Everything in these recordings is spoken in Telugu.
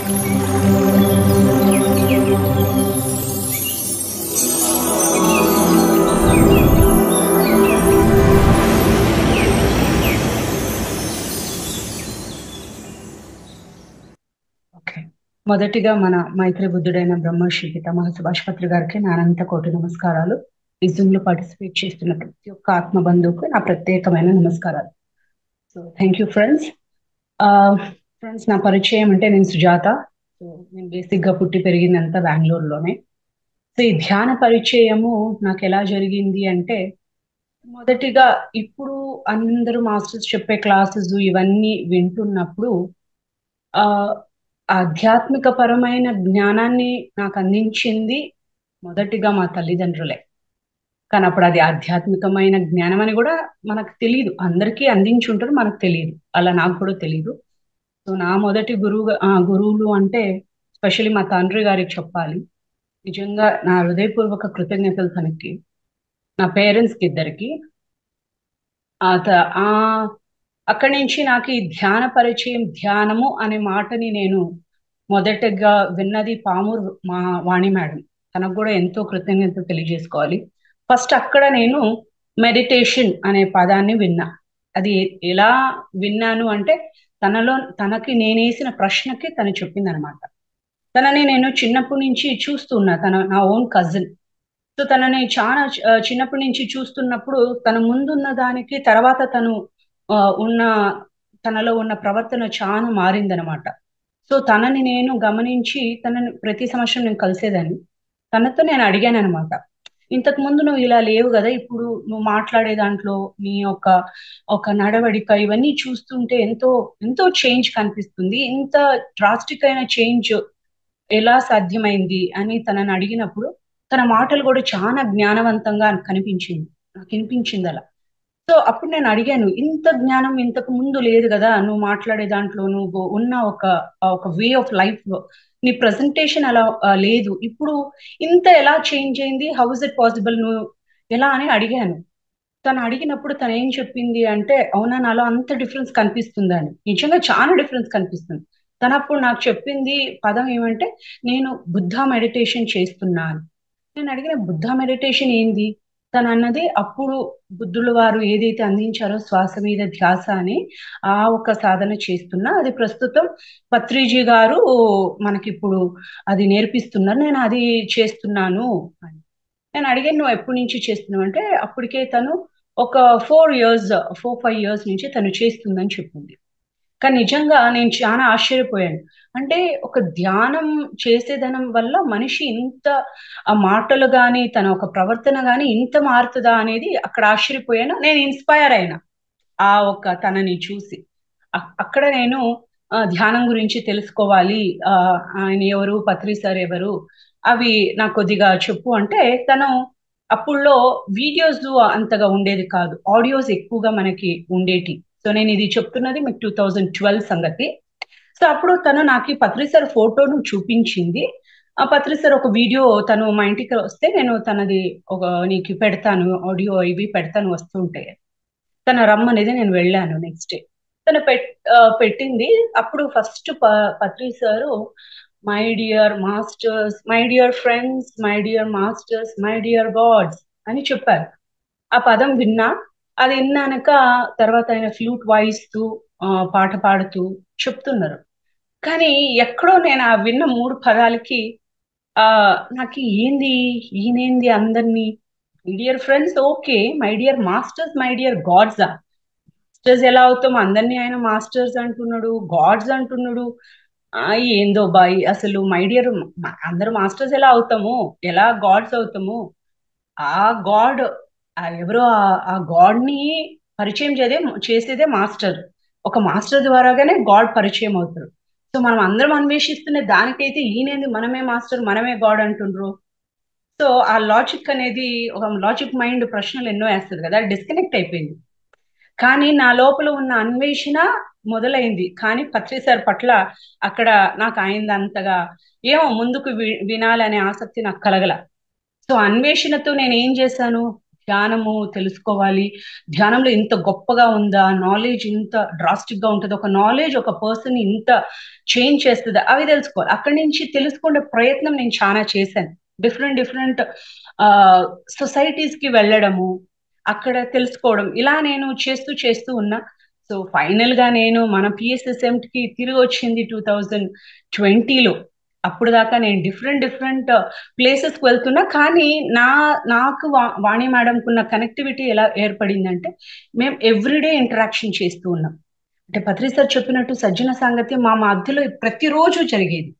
ఓకే. మొదటిగా మన మైత్రి బుద్ధుడైన బ్రహ్మర్షి పితామహ సుభాష్ పత్రి గారికి నా అనంత కోటి నమస్కారాలు. ఈ జూమ్ లో పార్టిసిపేట్ చేస్తున్న ప్రతి ఒక్క ఆత్మ బంధువుకు నా ప్రత్యేకమైన నమస్కారాలు. So thank you friends. Friends, నా పరిచయం అంటే నేను సుజాత. సో నేను బేసిక్ గా పుట్టి పెరిగిందంతా బెంగళూరులోనే. సో ఈ ధ్యాన పరిచయము నాకు ఎలా జరిగింది అంటే, మొదటిగా ఇప్పుడు అందరూ మాస్టర్స్ చెప్పే క్లాసెస్ ఇవన్నీ వింటున్నప్పుడు ఆ ఆధ్యాత్మిక పరమైన జ్ఞానాన్ని నాకు అందించింది మొదటిగా మా తల్లిదండ్రులే. కానీ అప్పుడు అది ఆధ్యాత్మికమైన జ్ఞానం అని కూడా మనకు తెలియదు. అందరికీ అందించి ఉంటారు, మనకు తెలియదు. అలా నాకు కూడా తెలియదు. సో నా మొదటి గురువులు అంటే స్పెషల్లీ మా తండ్రి గారికి చెప్పాలి. నిజంగా నా హృదయపూర్వక కృతజ్ఞతలు తనకి, నా పేరెంట్స్ కి ఇద్దరికి. ఆ త- ఆ అక్కడి నుంచి నాకు ఈ ధ్యాన పరిచయం, ధ్యానము అనే మాటని నేను మొదటగా విన్నది పామూరు మా వాణి మేడం. తనకు కూడా ఎంతో కృతజ్ఞత తెలియజేసుకోవాలి. ఫస్ట్ అక్కడ నేను మెడిటేషన్ అనే పదాన్ని విన్నా. అది ఎలా విన్నాను అంటే, తనలో తనకి నేనేసిన ప్రశ్నకి తను చెప్పింది అనమాట. తనని నేను చిన్నప్పటి నుంచి చూస్తున్నా. తన నా ఓన్ కజిన్. సో తనని చాలా చిన్నప్పటి నుంచి చూస్తున్నప్పుడు తన ముందున్న దానికి తర్వాత తను ఆ, ఉన్న తనలో ఉన్న ప్రవర్తన చాలా మారిందనమాట. సో తనని నేను గమనించి తనని ప్రతి సంవత్సరం నేను కలిసేదాన్ని. తనతో నేను అడిగాను అనమాట, ఇంతకు ముందు నువ్వు ఇలా లేవు కదా, ఇప్పుడు నువ్వు మాట్లాడే దాంట్లో నీ యొక్క ఒక నడవడిక ఇవన్నీ చూస్తుంటే ఎంతో ఎంతో చేంజ్ కనిపిస్తుంది. ఇంత డ్రాస్టిక్ అయిన చేంజ్ ఎలా సాధ్యమైంది అని తనని అడిగినప్పుడు తన మాటలు కూడా చాలా జ్ఞానవంతంగా కనిపించింది. నాకు వినిపించింది అలా. సో అప్పుడు నేను అడిగాను, ఇంత జ్ఞానం ఇంతకు ముందు లేదు కదా, నువ్వు మాట్లాడే దాంట్లో నువ్వు ఉన్న ఒక వే ఆఫ్ లైఫ్, నీ ప్రజెంటేషన్ అలా లేదు, ఇప్పుడు ఇంత ఎలా చేంజ్ అయింది, హౌ ఇస్ ఇట్ పాసిబుల్, నువ్వు ఎలా అని అడిగాను. తను అడిగినప్పుడు తను ఏం చెప్పింది అంటే, అవునా నాలో అంత డిఫరెన్స్ కనిపిస్తుందా అని. నిజంగా చాలా డిఫరెన్స్ కనిపిస్తుంది. తను అప్పుడు నాకు చెప్పింది పదం ఏమంటే, నేను బుద్ధ మెడిటేషన్ చేస్తున్నాను. నేను అడిగిన బుద్ధ మెడిటేషన్ ఏంది? తను అన్నది, అప్పుడు బుద్ధుల వారు ఏదైతే అందించారో శ్వాస మీద ధ్యాస అని ఆ ఒక సాధన చేస్తున్నా, అది ప్రస్తుతం పత్రిజీ గారు మనకిప్పుడు అది నేర్పిస్తున్నారు, నేను అది చేస్తున్నాను అని. నేను అడిగాను, నువ్వు ఎప్పటి నుంచి చేస్తున్నావు అంటే, అప్పటికే తను ఒక 4 ఇయర్స్, 4-5 ఇయర్స్ నుంచి తను చేస్తుందని చెప్పింది. కానీ నిజంగా నేను చాలా ఆశ్చర్యపోయాను. అంటే ఒక ధ్యానం చేసేదనం వల్ల మనిషి ఇంత ఆ మాటలు గాని తన ఒక ప్రవర్తన గాని ఇంత మారుతుందా అనేది అక్కడ ఆశ్చర్యపోయాను. నేను ఇన్స్పైర్ అయినా ఆ ఒక తనని చూసి. అక్కడ నేను ధ్యానం గురించి తెలుసుకోవాలి, ఆ ఆయన ఎవరు, పత్రి సార్ ఎవరు, అవి నాకు కొద్దిగా చెప్పు అంటే, తను అప్పుల్లో వీడియోస్ అంతగా ఉండేది కాదు, ఆడియోస్ ఎక్కువగా మనకి ఉండేటి. సో నేను ఇది చెప్తున్నది మీకు 2012 సంగతి. సో అప్పుడు తను నాకు ఈ పత్రి సార్ ఫోటోను చూపించింది. ఆ పత్రి సార్ ఒక వీడియో, తను మా ఇంటికి వస్తే నేను తనది ఒక నీకు పెడతాను, ఆడియో ఇవి పెడతాను వస్తుంటే, తన రమ్మనేది నేను వెళ్ళాను నెక్స్ట్ డే. తను పెట్టింది. అప్పుడు first Patri sir, my dear masters, my dear friends, my dear masters, my dear God's అని చెప్పారు. ఆ పదం విన్నా. అది విన్నాక తర్వాత ఆయన ఫ్లూట్ వాయిస్తూ పాట పాడుతూ చెప్తున్నారు. కానీ ఎక్కడో నేను ఆ విన్న 3 పదాలకి ఆ నాకు ఏంది, ఈయనేంది అందరినీ my dear friends okay, my dear masters, my dear God's, masters ఎలా అవుతాం, అందరినీ ఆయన మాస్టర్స్ అంటున్నాడు, గాడ్స్ అంటున్నాడు. ఆ ఏందో బాయ్, అసలు మై డియర్ అందరూ మాస్టర్స్ ఎలా అవుతాము, ఎలా గాడ్స్ అవుతాము? ఆ గాడ్, ఎవరో ఆ గాడ్ ని పరిచయం చేసేదే మాస్టర్. ఒక మాస్టర్ ద్వారాగానే గాడ్ పరిచయం అవుతారు. సో మనం అందరం అన్వేషిస్తున్న దానికైతే ఈయనేంది మనమే మాస్టర్ మనమే గాడ్ అంటుండ్రు. సో ఆ లాజిక్ అనేది, ఒక లాజిక్ మైండ్ ప్రశ్నలు ఎన్నో వేస్తుంది కదా, డిస్కనెక్ట్ అయిపోయింది. కానీ నా లోపల ఉన్న అన్వేషణ మొదలైంది. కానీ పత్రి సార్ పట్ల అక్కడ నాకు అయింది అంతగా ఏమో ముందుకు వినాలనే ఆసక్తి నాకు కలగల. సో అన్వేషణతో నేను ఏం చేశాను, ధ్యానము తెలుసుకోవాలి, ధ్యానంలో ఇంత గొప్పగా ఉందా, నాలెడ్జ్ ఇంత డ్రాస్టిక్ గా ఉంటుంది, ఒక నాలెడ్జ్ ఒక పర్సన్ ఇంత చేంజ్ చేస్తుందా, అవి తెలుసుకోవాలి. అక్కడి నుంచి తెలుసుకునే ప్రయత్నం నేను చాలా చేశాను. డిఫరెంట్ డిఫరెంట్ సొసైటీస్ కి వెళ్ళడము, అక్కడ తెలుసుకోవడం, ఇలా నేను చేస్తూ చేస్తూ ఉన్నా. సో ఫైనల్ గా నేను మన పిఎస్ఎస్ఎం కి తిరిగి వచ్చింది 2020లో. అప్పుడు దాకా నేను డిఫరెంట్ డిఫరెంట్ ప్లేసెస్ కి వెళ్తున్నా. కానీ నా నాకు వాణి మేడంకు ఉన్న కనెక్టివిటీ ఎలా ఏర్పడిందంటే, మేము ఎవ్రీడే ఇంటరాక్షన్ చేస్తూ ఉన్నాం. అంటే పత్రి సార్ చెప్పినట్టు సజ్జన సాంగత్యం మా మధ్యలో ప్రతిరోజు జరిగేది.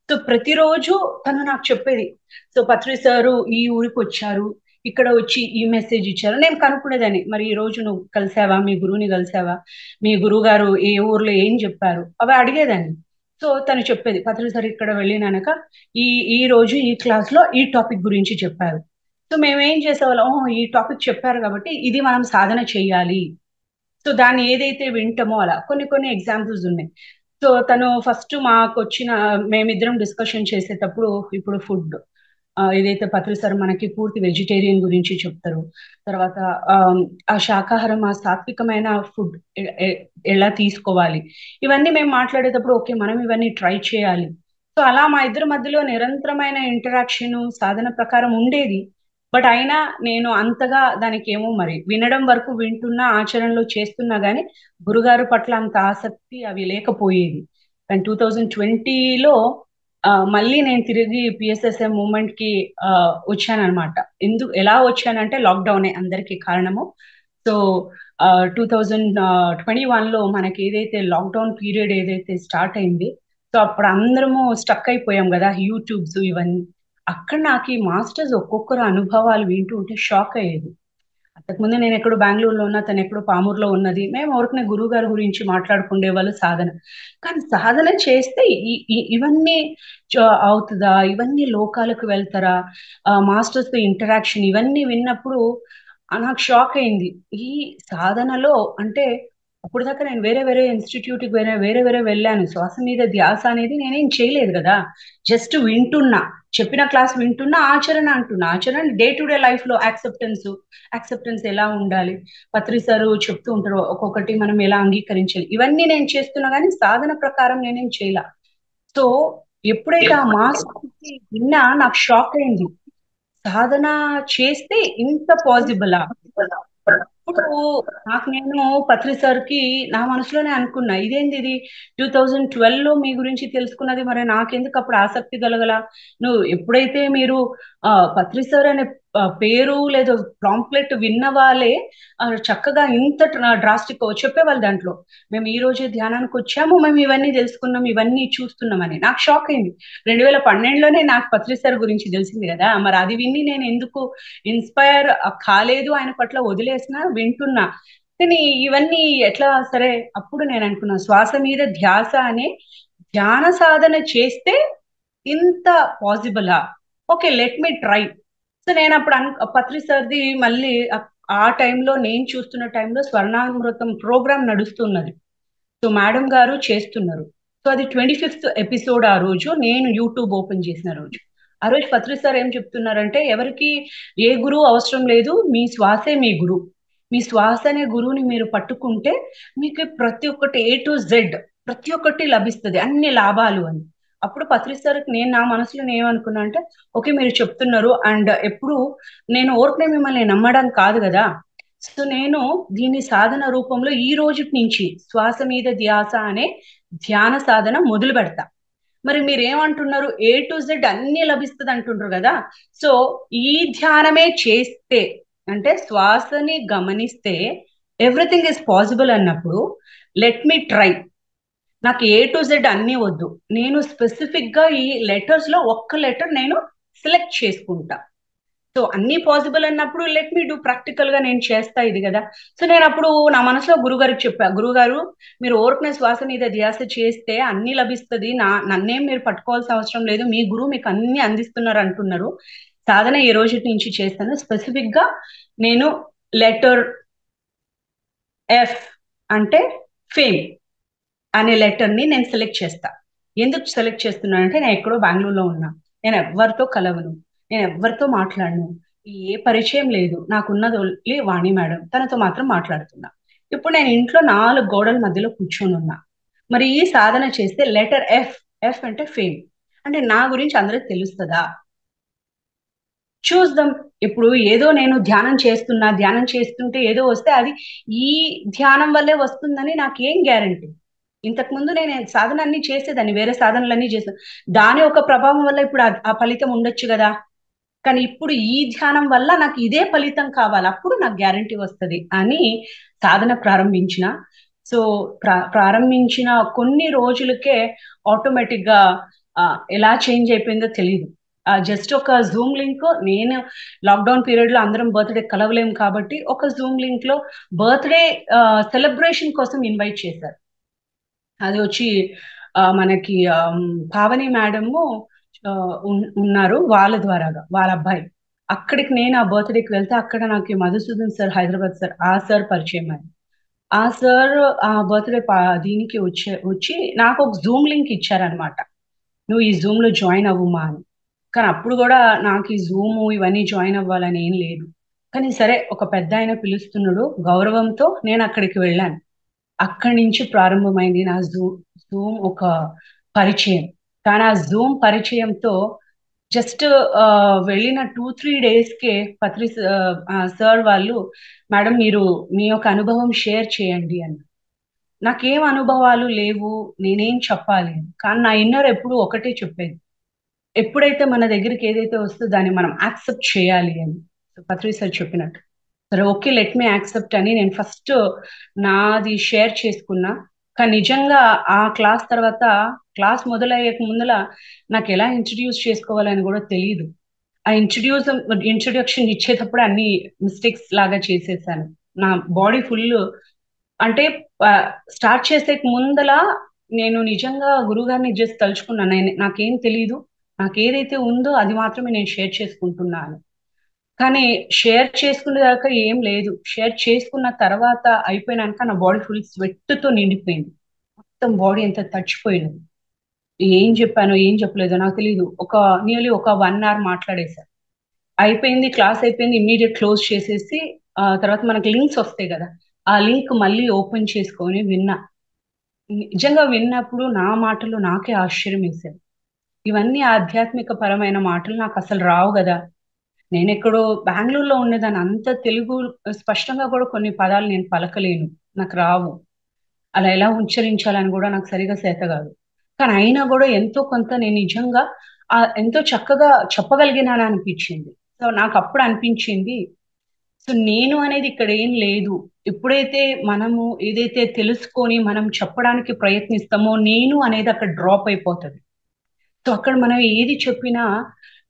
సో ప్రతిరోజు తను నాకు చెప్పేది, సో పత్రి సారు ఈ ఊరికి వచ్చారు, ఇక్కడ వచ్చి ఈ మెసేజ్ ఇచ్చారు. నేను కనుక్కునేదాన్ని, మరి ఈ రోజు నువ్వు కలిసావా, మీ గురువుని కలిసావా, మీ గురువు గారు ఏ ఊర్లో ఏం చెప్పారు, అవి అడిగేదాన్ని. సో తను చెప్పేది, పత్రి సార్ ఇక్కడ వెళ్ళినాక ఈ ఈ రోజు ఈ క్లాస్ లో ఈ టాపిక్ గురించి చెప్పారు. సో మేము ఏం చేసేవాళ్ళం, ఓహో ఈ టాపిక్ చెప్పారు కాబట్టి ఇది మనం సాధన చేయాలి. సో దాన్ని ఏదైతే వింటామో అలా కొన్ని కొన్ని ఎగ్జాంపుల్స్ ఉన్నాయి. సో తను ఫస్ట్ మాకు వచ్చిన, మేమిద్దరం డిస్కషన్ చేసేటప్పుడు, ఇప్పుడు ఫుడ్ ఏదైతే పత్రి సార్ మనకి పూర్తి వెజిటేరియన్ గురించి చెప్తారు. తర్వాత ఆ ఆ శాకాహారం, ఆ సాత్వికమైన ఫుడ్ ఎలా తీసుకోవాలి, ఇవన్నీ మేము మాట్లాడేటప్పుడు ఓకే మనం ఇవన్నీ ట్రై చేయాలి. సో అలా మా ఇద్దరి మధ్యలో నిరంతరమైన ఇంటరాక్షన్ సాధన ప్రకారం ఉండేది. బట్ అయినా నేను అంతగా దానికి ఏమో మరి వినడం వరకు వింటున్నా, ఆచరణలో చేస్తున్నా గానీ గురుగారు పట్ల అంత ఆసక్తి అవి లేకపోయేది. కానీ 2020లో మళ్ళీ నేను తిరిగి పిఎస్ఎస్ఎం మూమెంట్ కి వచ్చానన్నమాట. ఎలా వచ్చానంటే లాక్డౌనే అందరికీ కారణము. సో 2021లో మనకి ఏదైతే లాక్డౌన్ పీరియడ్ ఏదైతే స్టార్ట్ అయింది, సో అప్పుడు అందరము స్టక్ అయిపోయాం కదా, యూట్యూబ్స్ ఇవన్నీ. అక్కడ నాకు ఈ మాస్టర్స్ ఒక్కొక్కరు అనుభవాలు వింటూ ఉంటే షాక్ అయ్యేది. అంతకుముందు నేను ఎక్కడో బెంగళూరులో ఉన్నా, తను ఎక్కడో పామూరులో ఉన్నది, మేము ఎవరికైనా గురువు గారి గురించి మాట్లాడుకునే వాళ్ళు సాధన. కానీ సాధన చేస్తే ఇవన్నీ అవుతుందా, ఇవన్నీ లోకాలకు వెళ్తారా, మాస్టర్స్ తో ఇంటరాక్షన్ ఇవన్నీ విన్నప్పుడు నాకు షాక్ అయింది. ఈ సాధనలో అంటే అప్పుడు దాకా నేను వేరే వేరే ఇన్స్టిట్యూట్కి వేరే వేరే వేరే వెళ్ళాను, శ్వాస మీద ధ్యాస అనేది నేనేం చేయలేదు కదా, జస్ట్ వింటున్నా, చెప్పిన క్లాస్ వింటున్నా, ఆచరణ అంటున్నా. ఆచరణ డే టు డే లైఫ్ లో యాక్సెప్టెన్స్ ఎలా ఉండాలి, పత్రి సారు చెప్తూ ఉంటారు ఒక్కొక్కటి మనం ఎలా అంగీకరించాలి, ఇవన్నీ నేను చేస్తున్నా కానీ సాధన ప్రకారం నేనేం చేయలే. సో ఎప్పుడైతే ఆ మాస్టర్ విన్నా నాకు షాక్ అయింది, సాధన చేస్తే ఇంత పాసిబులా. ఇప్పుడు నేను పత్రి సార్ కి నా మనసులోనే అనుకున్నా, ఇదేంది ఇది 2012లో మీ గురించి తెలుసుకున్నది, మరి నాకెందుకు అప్పుడు ఆసక్తి కలగల. నువ్వు ఎప్పుడైతే మీరు పత్రి సార్ అనే పేరు లేదా ప్రాంప్లెట్ విన్న వాళ్ళే చక్కగా ఇంత డ్రాస్టిక్ చెప్పేవాళ్ళు దాంట్లో, మేము ఈ రోజే ధ్యానానికి వచ్చాము, మేము ఇవన్నీ తెలుసుకున్నాం, ఇవన్నీ చూస్తున్నామని. నాకు షాక్ అయింది. 2012లోనే నాకు పత్రి సార్ గురించి తెలిసింది కదా, మరి అది విని నేను ఎందుకు ఇన్స్పైర్ కాలేదు, ఆయన పట్ల వదిలేసిన వింటున్నా. కానీ ఇవన్నీ ఎట్లా సరే, అప్పుడు నేను అనుకున్నా శ్వాస మీద ధ్యాస అనే ధ్యాన సాధన చేస్తే ఇంత పాసిబులా, okay let me try. So నేను అప్పుడు పత్రి సార్ది మళ్ళీ ఆ టైంలో నేను చూస్తున్న టైంలో స్వర్ణామృతం ప్రోగ్రామ్ నడుస్తున్నది. సో మేడం గారు చేస్తున్నారు. సో అది 25th ఎపిసోడ్. ఆ రోజు నేను యూట్యూబ్ ఓపెన్ చేసిన రోజు, ఆ రోజు పత్రి సార్ ఏం చెప్తున్నారంటే, ఎవరికి ఏ గురువు అవసరం లేదు, మీ శ్వాసే మీ గురువు. మీ శ్వాస అనే గురువుని మీరు పట్టుకుంటే మీకు ప్రతి ఒక్కటి A to Z ప్రతి ఒక్కటి లభిస్తుంది, అన్ని లాభాలు అని. అప్పుడు పత్రి సార్కి నేను నా మనసులో నేను ఏమనుకున్నా అంటే, ఓకే మీరు చెప్తున్నారు, అండ్ ఎప్పుడు నేను ఓర్పునే మిమ్మల్ని నమ్మడం కాదు కదా, సో నేను దీని సాధన రూపంలో ఈ రోజు నుంచి శ్వాస మీద ధ్యాస అనే ధ్యాన సాధన మొదలు పెడతా. మరి మీరేమంటున్నారు, A to Z అన్ని లభిస్తుంది అంటుండ్రు కదా. సో ఈ ధ్యానమే చేస్తే, అంటే శ్వాసని గమనిస్తే ఎవ్రీథింగ్ ఇస్ పాసిబుల్ అన్నప్పుడు, లెట్ మీ ట్రై. నాకు A to Z అన్ని వద్దు, నేను స్పెసిఫిక్ గా ఈ లెటర్స్ లో ఒక్క లెటర్ నేను సెలెక్ట్ చేసుకుంటా. సో అన్ని పాసిబుల్ అన్నప్పుడు లెట్ మీ డూ, ప్రాక్టికల్ గా నేను చేస్తా ఇది కదా. సో నేను అప్పుడు నా మనసులో గురుగారికి చెప్పా, గురుగారు మీరు ఓర్పున శ్వాస మీద ధ్యాస చేస్తే అన్ని లభిస్తుంది, నన్నేం మీరు పట్టుకోవాల్సిన అవసరం లేదు, మీ గురువు మీకు అన్ని అందిస్తున్నారు అంటున్నారు, సాధన ఈ రోజు నుంచి చేస్తాను. స్పెసిఫిక్ గా నేను లెటర్ F అంటే ఫేమ్ అనే లెటర్ ని నేను సెలెక్ట్ చేస్తా. ఎందుకు సెలెక్ట్ చేస్తున్నానంటే, నేను ఎక్కడో బెంగళూరులో ఉన్నా, నేను ఎవరితో కలవను, నేను ఎవరితో మాట్లాడను, ఏ పరిచయం లేదు. నాకున్నది ఓన్లీ వాణి మేడం. తనతో మాత్రం మాట్లాడుతున్నా. ఇప్పుడు నేను ఇంట్లో 4 గోడల మధ్యలో కూర్చొనున్నా. మరి ఈ సాధన చేస్తే లెటర్ ఎఫ్, ఎఫ్ అంటే ఫేమ్. అంటే నా గురించి అందరికి తెలుస్తదా? చూద్దాం. ఇప్పుడు ఏదో నేను ధ్యానం చేస్తున్నా, ధ్యానం చేస్తుంటే ఏదో వస్తే అది ఈ ధ్యానం వల్లే వస్తుందని నాకేం గ్యారంటీ? ఇంతకుముందు నేను సాధన అన్ని చేసేదాన్ని. వేరే సాధనలన్నీ చేశాను. దాని ఒక ప్రభావం వల్ల ఇప్పుడు ఆ ఫలితం ఉండొచ్చు గదా! కానీ ఇప్పుడు ఈ ధ్యానం వల్ల నాకు ఇదే ఫలితం కావాలి. అప్పుడు నాకు గ్యారంటీ వస్తది అని సాధన ప్రారంభించిన. సో, ప్రారంభించిన కొన్ని రోజులకే ఆటోమేటిక్‌గా ఎలా చేంజ్ అయిపోయిందో తెలీదు. జస్ట్ ఒక జూమ్ లింక్ నేను లాక్‌డౌన్ పీరియడ్‌లో అందరం బర్త్‌డే కలవలేము కాబట్టి ఒక జూమ్ లింక్‌లో బర్త్‌డే సెలబ్రేషన్ కోసం ఇన్వైట్ చేశారు. అది వచ్చి మనకి పావని మేడము ఉన్నారు. వాళ్ళ ద్వారాగా వాళ్ళ అబ్బాయి. అక్కడికి నేను ఆ బర్త్‌డేకి వెళ్తే అక్కడ నాకు ఈ మధుసూదన్ సార్ హైదరాబాద్ సార్ ఆ సార్ పరిచయం అయ్యారు. ఆ సార్ ఆ బర్త్‌డే దీనికి వచ్చి నాకొక జూమ్ లింక్ ఇచ్చారనమాట. "నువ్వు ఈ జూమ్‌లో జాయిన్ అవ్వుమా" అని. కానీ అప్పుడు గూడా నాకు ఈ జూము ఇవన్నీ జాయిన్ అవ్వాలని ఏం లేదు. కానీ సరే ఒక పెద్దాయన పిలుస్తున్నాడు గౌరవంతో నేనక్కడికి వెళ్ళాను. అక్కడి నుంచి ప్రారంభమైంది నా జూమ్ ఒక పరిచయం. కానీ ఆ జూమ్ పరిచయంతో జస్ట్ వెళ్ళిన 2, 3 డేస్‌కే సార్ వాళ్ళు మేడం మీరు మీ యొక్క అనుభవం షేర్ చేయండి అన్నారు. నాకేం అనుభవాలు లేవు. నేనేం చెప్పాలి అని. కానీ నా ఇన్నర్ ఎప్పుడు ఒకటే చెప్పేది. ఎప్పుడైతే మన దగ్గరికి ఏదైతే వస్తుందో దాన్ని మనం యాక్సెప్ట్ చేయాలి అని. పత్రి సార్ చెప్పినట్టు. సరే ఓకే. లెట్ మీ యాక్సెప్ట్ అని నేను ఫస్ట్ నాది షేర్ చేసుకున్నా. కానీ నిజంగా ఆ క్లాస్ తర్వాత క్లాస్ మొదలయ్యక ముందల నాకెలా ఇంట్రొడ్యూస్ చేసుకోవాలని గూడా తెలీదు. ఆ ఇంట్రొడక్షన్ ఇచ్చేటప్పుడు అన్ని మిస్టేక్స్ లాగా చేసేసాను. నా బాడీ ఫుల్లు అంటే స్టార్ట్ చేసేకి ముందల నేను నిజంగా గురువుగారిని జస్ట్ తలుచుకున్నాను. నాకేం తెలీదు. నాకేదైతే ఉందో అది మాత్రమే నేను షేర్ చేసుకుంటున్నా అని. కానీ షేర్ చేసుకునేదాకా ఏం లేదు. షేర్ చేసుకున్న తర్వాత అయిపోయినాక నా బాడీ ఫుల్ స్వెట్‌తో నిండిపోయింది. మొత్తం బాడీ అంతా తడిచిపోయినది. ఏం చెప్పానో, ఏం చెప్పలేదో నాకు తెలీదు. నియర్లీ ఒక 1 అవర్ మాట్లాడేశా. అయిపోయింది. క్లాస్ అయిపోయింది. ఇమ్మీడియేట్ క్లోజ్ చేసేసి తర్వాత మనకి లింక్స్ వస్తాయి గదా! ఆ లింక్ మళ్ళీ ఓపెన్ చేసుకొని విన్నా. నిజంగా విన్నప్పుడు నా మాటలు నాకే ఆశ్చర్యమేసేది. ఇవన్నీ ఆధ్యాత్మిక పరమైన మాటలు నాకసలు రావు గదా! నేనెక్కడో బెంగుళూరులో ఉండేదాన్ని. అంత తెలుగు స్పష్టంగా కూడా కొన్ని పదాలు నేను పలకలేను. నాకు రావు. అలా ఎలా ఉచ్చరించాలని గూడా నాకు సరిగ్గా చేత గాదు. కానీ అయినా గూడా ఎంతో కొంత నేను నిజంగా ఎంతో చక్కగా చెప్పగలిగినాననిపిచ్చింది. సో, నాకప్పుడు అనిపించింది సో, నేను అనేది ఇక్కడ ఏం లేదు. ఎప్పుడైతే మనము ఏదైతే తెలుసుకొని మనం చెప్పడానికి ప్రయత్నిస్తామో నేను అనేది అక్కడ డ్రాప్ అయిపోతది. సో, అక్కడ మనం ఏది చెప్పినా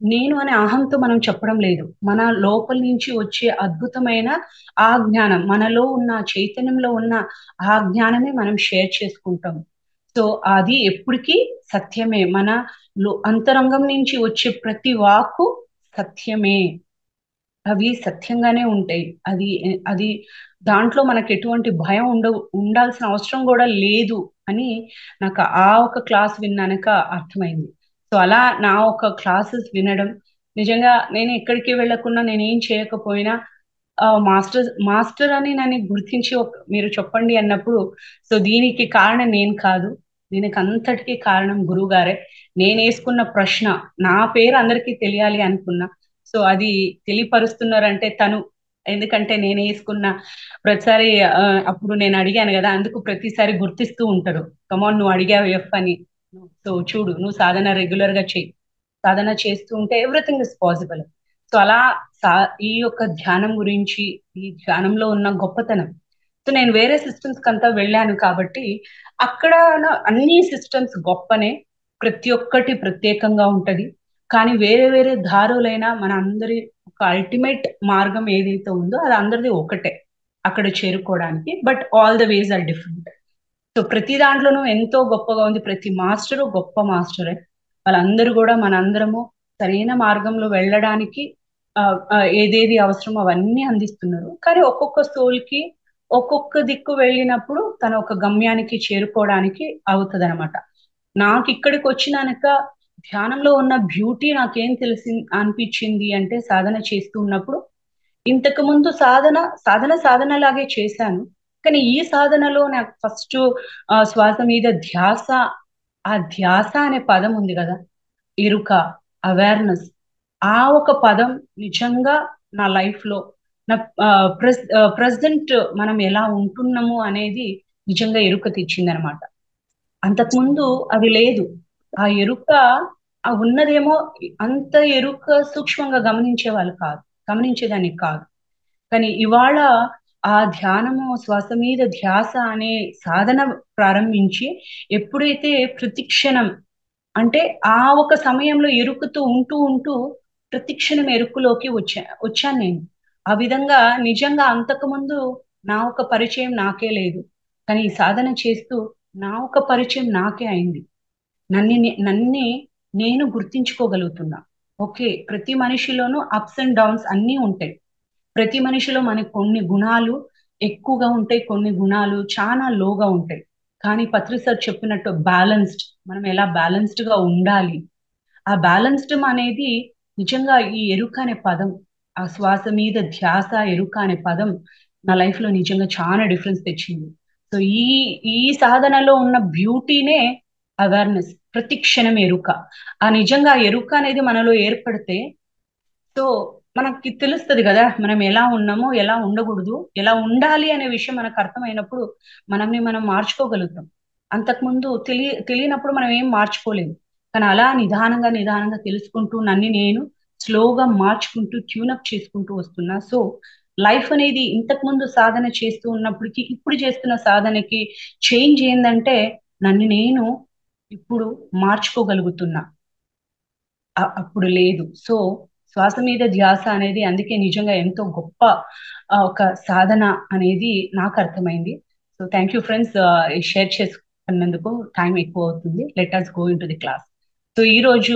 నేను అనే అహంతో మనం చెప్పడం లేదు. మన లోపల నుంచి వచ్చే అద్భుతమైన ఆ జ్ఞానం మనలో ఉన్న చైతన్యంలో ఉన్న ఆ జ్ఞానమే మనం షేర్ చేసుకుంటాం. సో, అది ఎప్పటికీ సత్యమే. మన అంతరంగం నుంచి వచ్చే ప్రతి వాక్కు సత్యమే. అవి సత్యంగానే ఉంటాయి. అది దాంట్లో మనకెటువంటి భయం ఉండాల్సిన అవసరం గూడా లేదు అని నాకు ఆ ఒక క్లాస్ విన్నాక అర్థమైంది. సో, అలా నా ఒక క్లాసెస్ వినడం నిజంగా నేను ఎక్కడికి వెళ్ళకున్నా నేనేం చేయకపోయినా మాస్టర్ అని నన్ను గుర్తించి మీరు చెప్పండి అన్నప్పుడు సో, దీనికి కారణం నేను కాదు. దీనికంతటికి కారణం గురువుగారే. నేనేసుకున్న ప్రశ్న నా పేరు అందరికీ తెలియాలి అనుకున్నా. సో, అది తెలియపరుస్తున్నారంటే తను. ఎందుకంటే నేనేసుకున్న ప్రతిసారి అప్పుడు నేను అడిగాను గదా! అందుకు ప్రతిసారి గుర్తిస్తూ ఉంటారు. కమ్ ఆన్ నువ్వు అడిగావు ఎఫ్ అని. సో, చూడు నువ్వు సాధన రెగ్యులర్‌గా చెయి. సాధన చేస్తూ ఉంటే ఎవ్రీథింగ్ ఇస్ పాసిబుల్. సో, అలా సా ఈ యొక్క ధ్యానం గురించి, ఈ ధ్యానంలో ఉన్న గొప్పతనం. సో, నేను వేరే సిస్టమ్స్‌కంతా వెళ్ళాను కాబట్టి, అక్కడ అన్ని సిస్టమ్స్ గొప్పనే. ప్రతి ఒక్కటి ప్రత్యేకంగా ఉంటది. కానీ వేరే వేరే దారులైన మన అందరి ఒక అల్టిమేట్ మార్గం ఏదైతే ఉందో అది అందరిది ఒకటే. అక్కడ చేరుకోవడానికి. But all the ways are different. So ప్రతి దాంట్లోనూ ఎంతో గొప్పగా ఉంది. ప్రతి మాస్టరు గొప్ప మాస్టరే. వాళ్ళందరూ గూడా మనందరము సరైన మార్గంలో వెళ్ళడానికి ఏదేది అవసరమో అవన్నీ అందిస్తున్నారు. కానీ ఒక్కొక్క సోల్‌కి ఒక్కొక్క దిక్కు వెళ్ళినప్పుడు తన ఒక గమ్యానికి చేరుకోవడానికి అవుతదనమాట. నాకిక్కడికొచ్చినాక ధ్యానంలో ఉన్న బ్యూటీ నాకేం అనిపించింది అంటే సాధన చేస్తూ ఉన్నప్పుడు ఇంతకు ముందు సాధనలాగే చేశాను. కానీ ఈ సాధనలో నాకు ఫస్ట్ శ్వాస మీద ధ్యాస, ఆ ధ్యాస అనే పదం ఉంది కదా, ఎరుక, అవేర్నెస్. ఆ ఒక పదం నిజంగా నా లైఫ్ లో నా ప్రెసెంట్ మనం ఎలా ఉంటున్నాము అనేది నిజంగా ఎరుక తెచ్చిందనమాట. అంతకుముందు అది లేదు. ఆ ఎరుక ఉన్నదేమో, అంత ఎరుక సూక్ష్మంగా గమనించేదాన్ని కాదు. కానీ ఇవాళ ఆ ధ్యానము, శ్వాస మీద ధ్యాస అనే సాధన ప్రారంభించి ఎప్పుడైతే ప్రతిక్షణం, అంటే ఆ ఒక సమయంలో ఎరుకుతూ ఉంటూ ఉంటూ ప్రతిక్షణం ఎరుకులోకి వచ్చాను నేను. ఆ విధంగా నిజంగా అంతకుముందు నా ఒక పరిచయం నాకే లేదు. కానీ ఈ సాధన చేస్తూ నా ఒక పరిచయం నాకే అయింది. నన్ను నేను గుర్తించుకోగలుగుతున్నా. ఓకే, ప్రతి మనిషిలోనూ అప్స్ అండ్ డౌన్స్ అన్నీ ఉంటాయి. ప్రతి మనిషిలో మనకు కొన్ని గుణాలు ఎక్కువగా ఉంటాయి, కొన్ని గుణాలు చాలా లోగా ఉంటాయి. కానీ పత్రి సార్ చెప్పినట్టు బ్యాలెన్స్డ్, మనం ఎలా బ్యాలెన్స్డ్ గా ఉండాలి, ఆ బ్యాలెన్స్డ్ అనేది నిజంగా ఈ ఎరుక అనే పదం, ఆ శ్వాస మీద ధ్యాస, ఎరుక అనే పదం నా లైఫ్ లో నిజంగా చాలా డిఫరెన్స్ తెచ్చింది. సో ఈ ఈ సాధనలో ఉన్న బ్యూటీనే అవేర్నెస్, ప్రతి క్షణం ఎరుక. ఆ నిజంగా ఎరుక అనేది మనలో ఏర్పడితే సో మనకి తెలుస్తుంది కదా, మనం ఎలా ఉన్నామో, ఎలా ఉండకూడదు, ఎలా ఉండాలి అనే విషయం మనకు అర్థమైనప్పుడు మనల్ని మనం మార్చుకోగలుగుతాం. అంతకుముందు తెలియనప్పుడు మనం ఏం మార్చుకోలేము. కానీ అలా నిదానంగా నిదానంగా తెలుసుకుంటూ నన్ను నేను స్లోగా మార్చుకుంటూ ట్యూనప్ చేసుకుంటూ వస్తున్నా. సో లైఫ్ అనేది ఇంతకు ముందు సాధన చేస్తూ ఉన్నప్పటికీ ఇప్పుడు చేస్తున్న సాధనకి చేంజ్ ఏంటంటే నన్ను నేను ఇప్పుడు మార్చుకోగలుగుతున్నా, అప్పుడు లేదు. సో శ్వాస మీద ధ్యాస అనేది అందుకే నిజంగా ఎంతో గొప్ప ఒక సాధన అనేది నాకు అర్థమైంది. So thank you friends, share చేసుకున్నందుకు. టైం ఎక్కువ అవుతుంది, let us go in to the class. So ఈ రోజు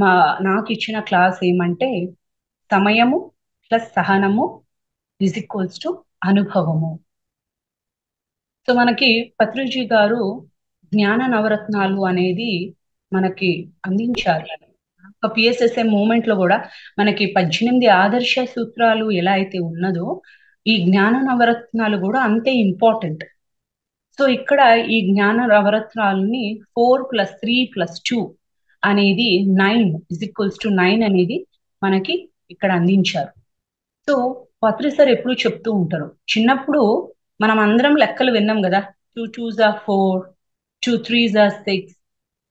మా నాకు ఇచ్చిన క్లాస్ ఏమంటే సమయము ప్లస్ సహనము ఈజ్ ఈక్వల్స్ టు అనుభవము. సో మనకి పత్రిజీ గారు జ్ఞాన నవరత్నాలు అనేది మనకి అందించారు. ఒక పిఎస్ఎస్ఎం మూమెంట్ లో కూడా మనకి 18 ఆదర్శ సూత్రాలు ఎలా అయితే ఉన్నదో ఈ జ్ఞాన నవరత్నాలు కూడా అంతే ఇంపార్టెంట్. సో ఇక్కడ ఈ జ్ఞాన నవరత్నాలని 4+3+2 అనేది 9 అనేది మనకి ఇక్కడ అందించారు. సో పత్రి సార్ ఎప్పుడు చెప్తూ ఉంటారు, చిన్నప్పుడు మనం అందరం లెక్కలు విన్నాం కదా, 2 2s are 4, 2 3s are 6,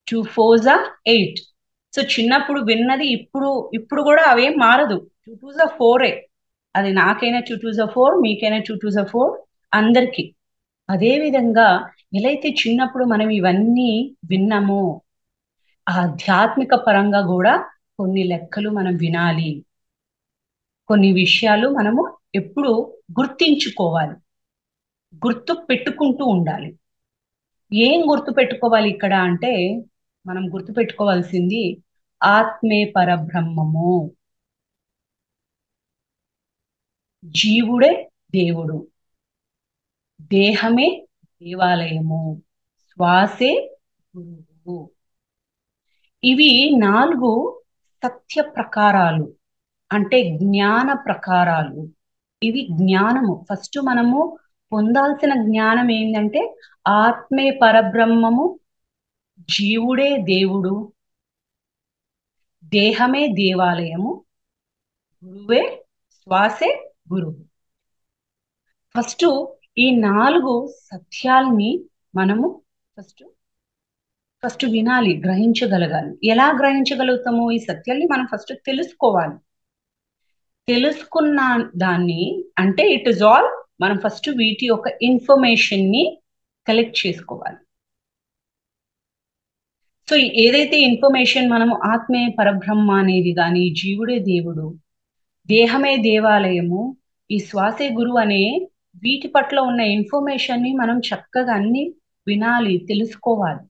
2 4s are 8. So చిన్నప్పుడు విన్నది ఇప్పుడు కూడా అవేం మారదు, 2 2s are 4. అది నాకైనా 2 2s are 4, మీకైనా 2 2s are 4, అందరికి అదే విధంగా. ఎలా అయితే చిన్నప్పుడు మనం ఇవన్నీ విన్నామో ఆధ్యాత్మిక పరంగా కూడా కొన్ని లెక్కలు మనం వినాలి, కొన్ని విషయాలు మనము ఎప్పుడు గుర్తించుకోవాలి, గుర్తు పెట్టుకుంటూ ఉండాలి. ఏం గుర్తు పెట్టుకోవాలి ఇక్కడ అంటే మనం గుర్తు పెట్టుకోవాల్సింది ఆత్మే పరబ్రహ్మము, జీవుడే దేవుడు, దేహమే దేవాలయము, శ్వాసే గురువు. ఇవి 4 సత్య ప్రకారాలు, అంటే జ్ఞాన ప్రకారాలు. ఇవి జ్ఞానము. ఫస్ట్ మనము పొందాల్సిన జ్ఞానం ఏంటంటే ఆత్మే పరబ్రహ్మము, జీవుడే దేవుడు, దేహమే దేవాలయము, గురువే శ్వాసే గురువు. ఫస్ట్ ఈ 4 సత్యాల్ని మనము ఫస్ట్ ఫస్ట్ వినాలి, గ్రహించగలగాలి. ఎలా గ్రహించగలుగుతాము ఈ సత్యాల్ని? మనం ఫస్ట్ తెలుసుకోవాలి. తెలుసుకున్న దాన్ని అంటే ఇట్ ఇస్ ఆల్, మనం ఫస్ట్ వీటి యొక్క ఇన్ఫర్మేషన్ ని కలెక్ట్ చేసుకోవాలి. సో ఏదైతే ఇన్ఫర్మేషన్ మనము ఆత్మే పరబ్రహ్మ అనేది కానీ, జీవుడే దేవుడు, దేహమే దేవాలయము, ఈ శ్వాసే గురువు అనే వీటి పట్ల ఉన్న ఇన్ఫర్మేషన్ ని మనం చక్కగా అన్ని వినాలి, తెలుసుకోవాలి.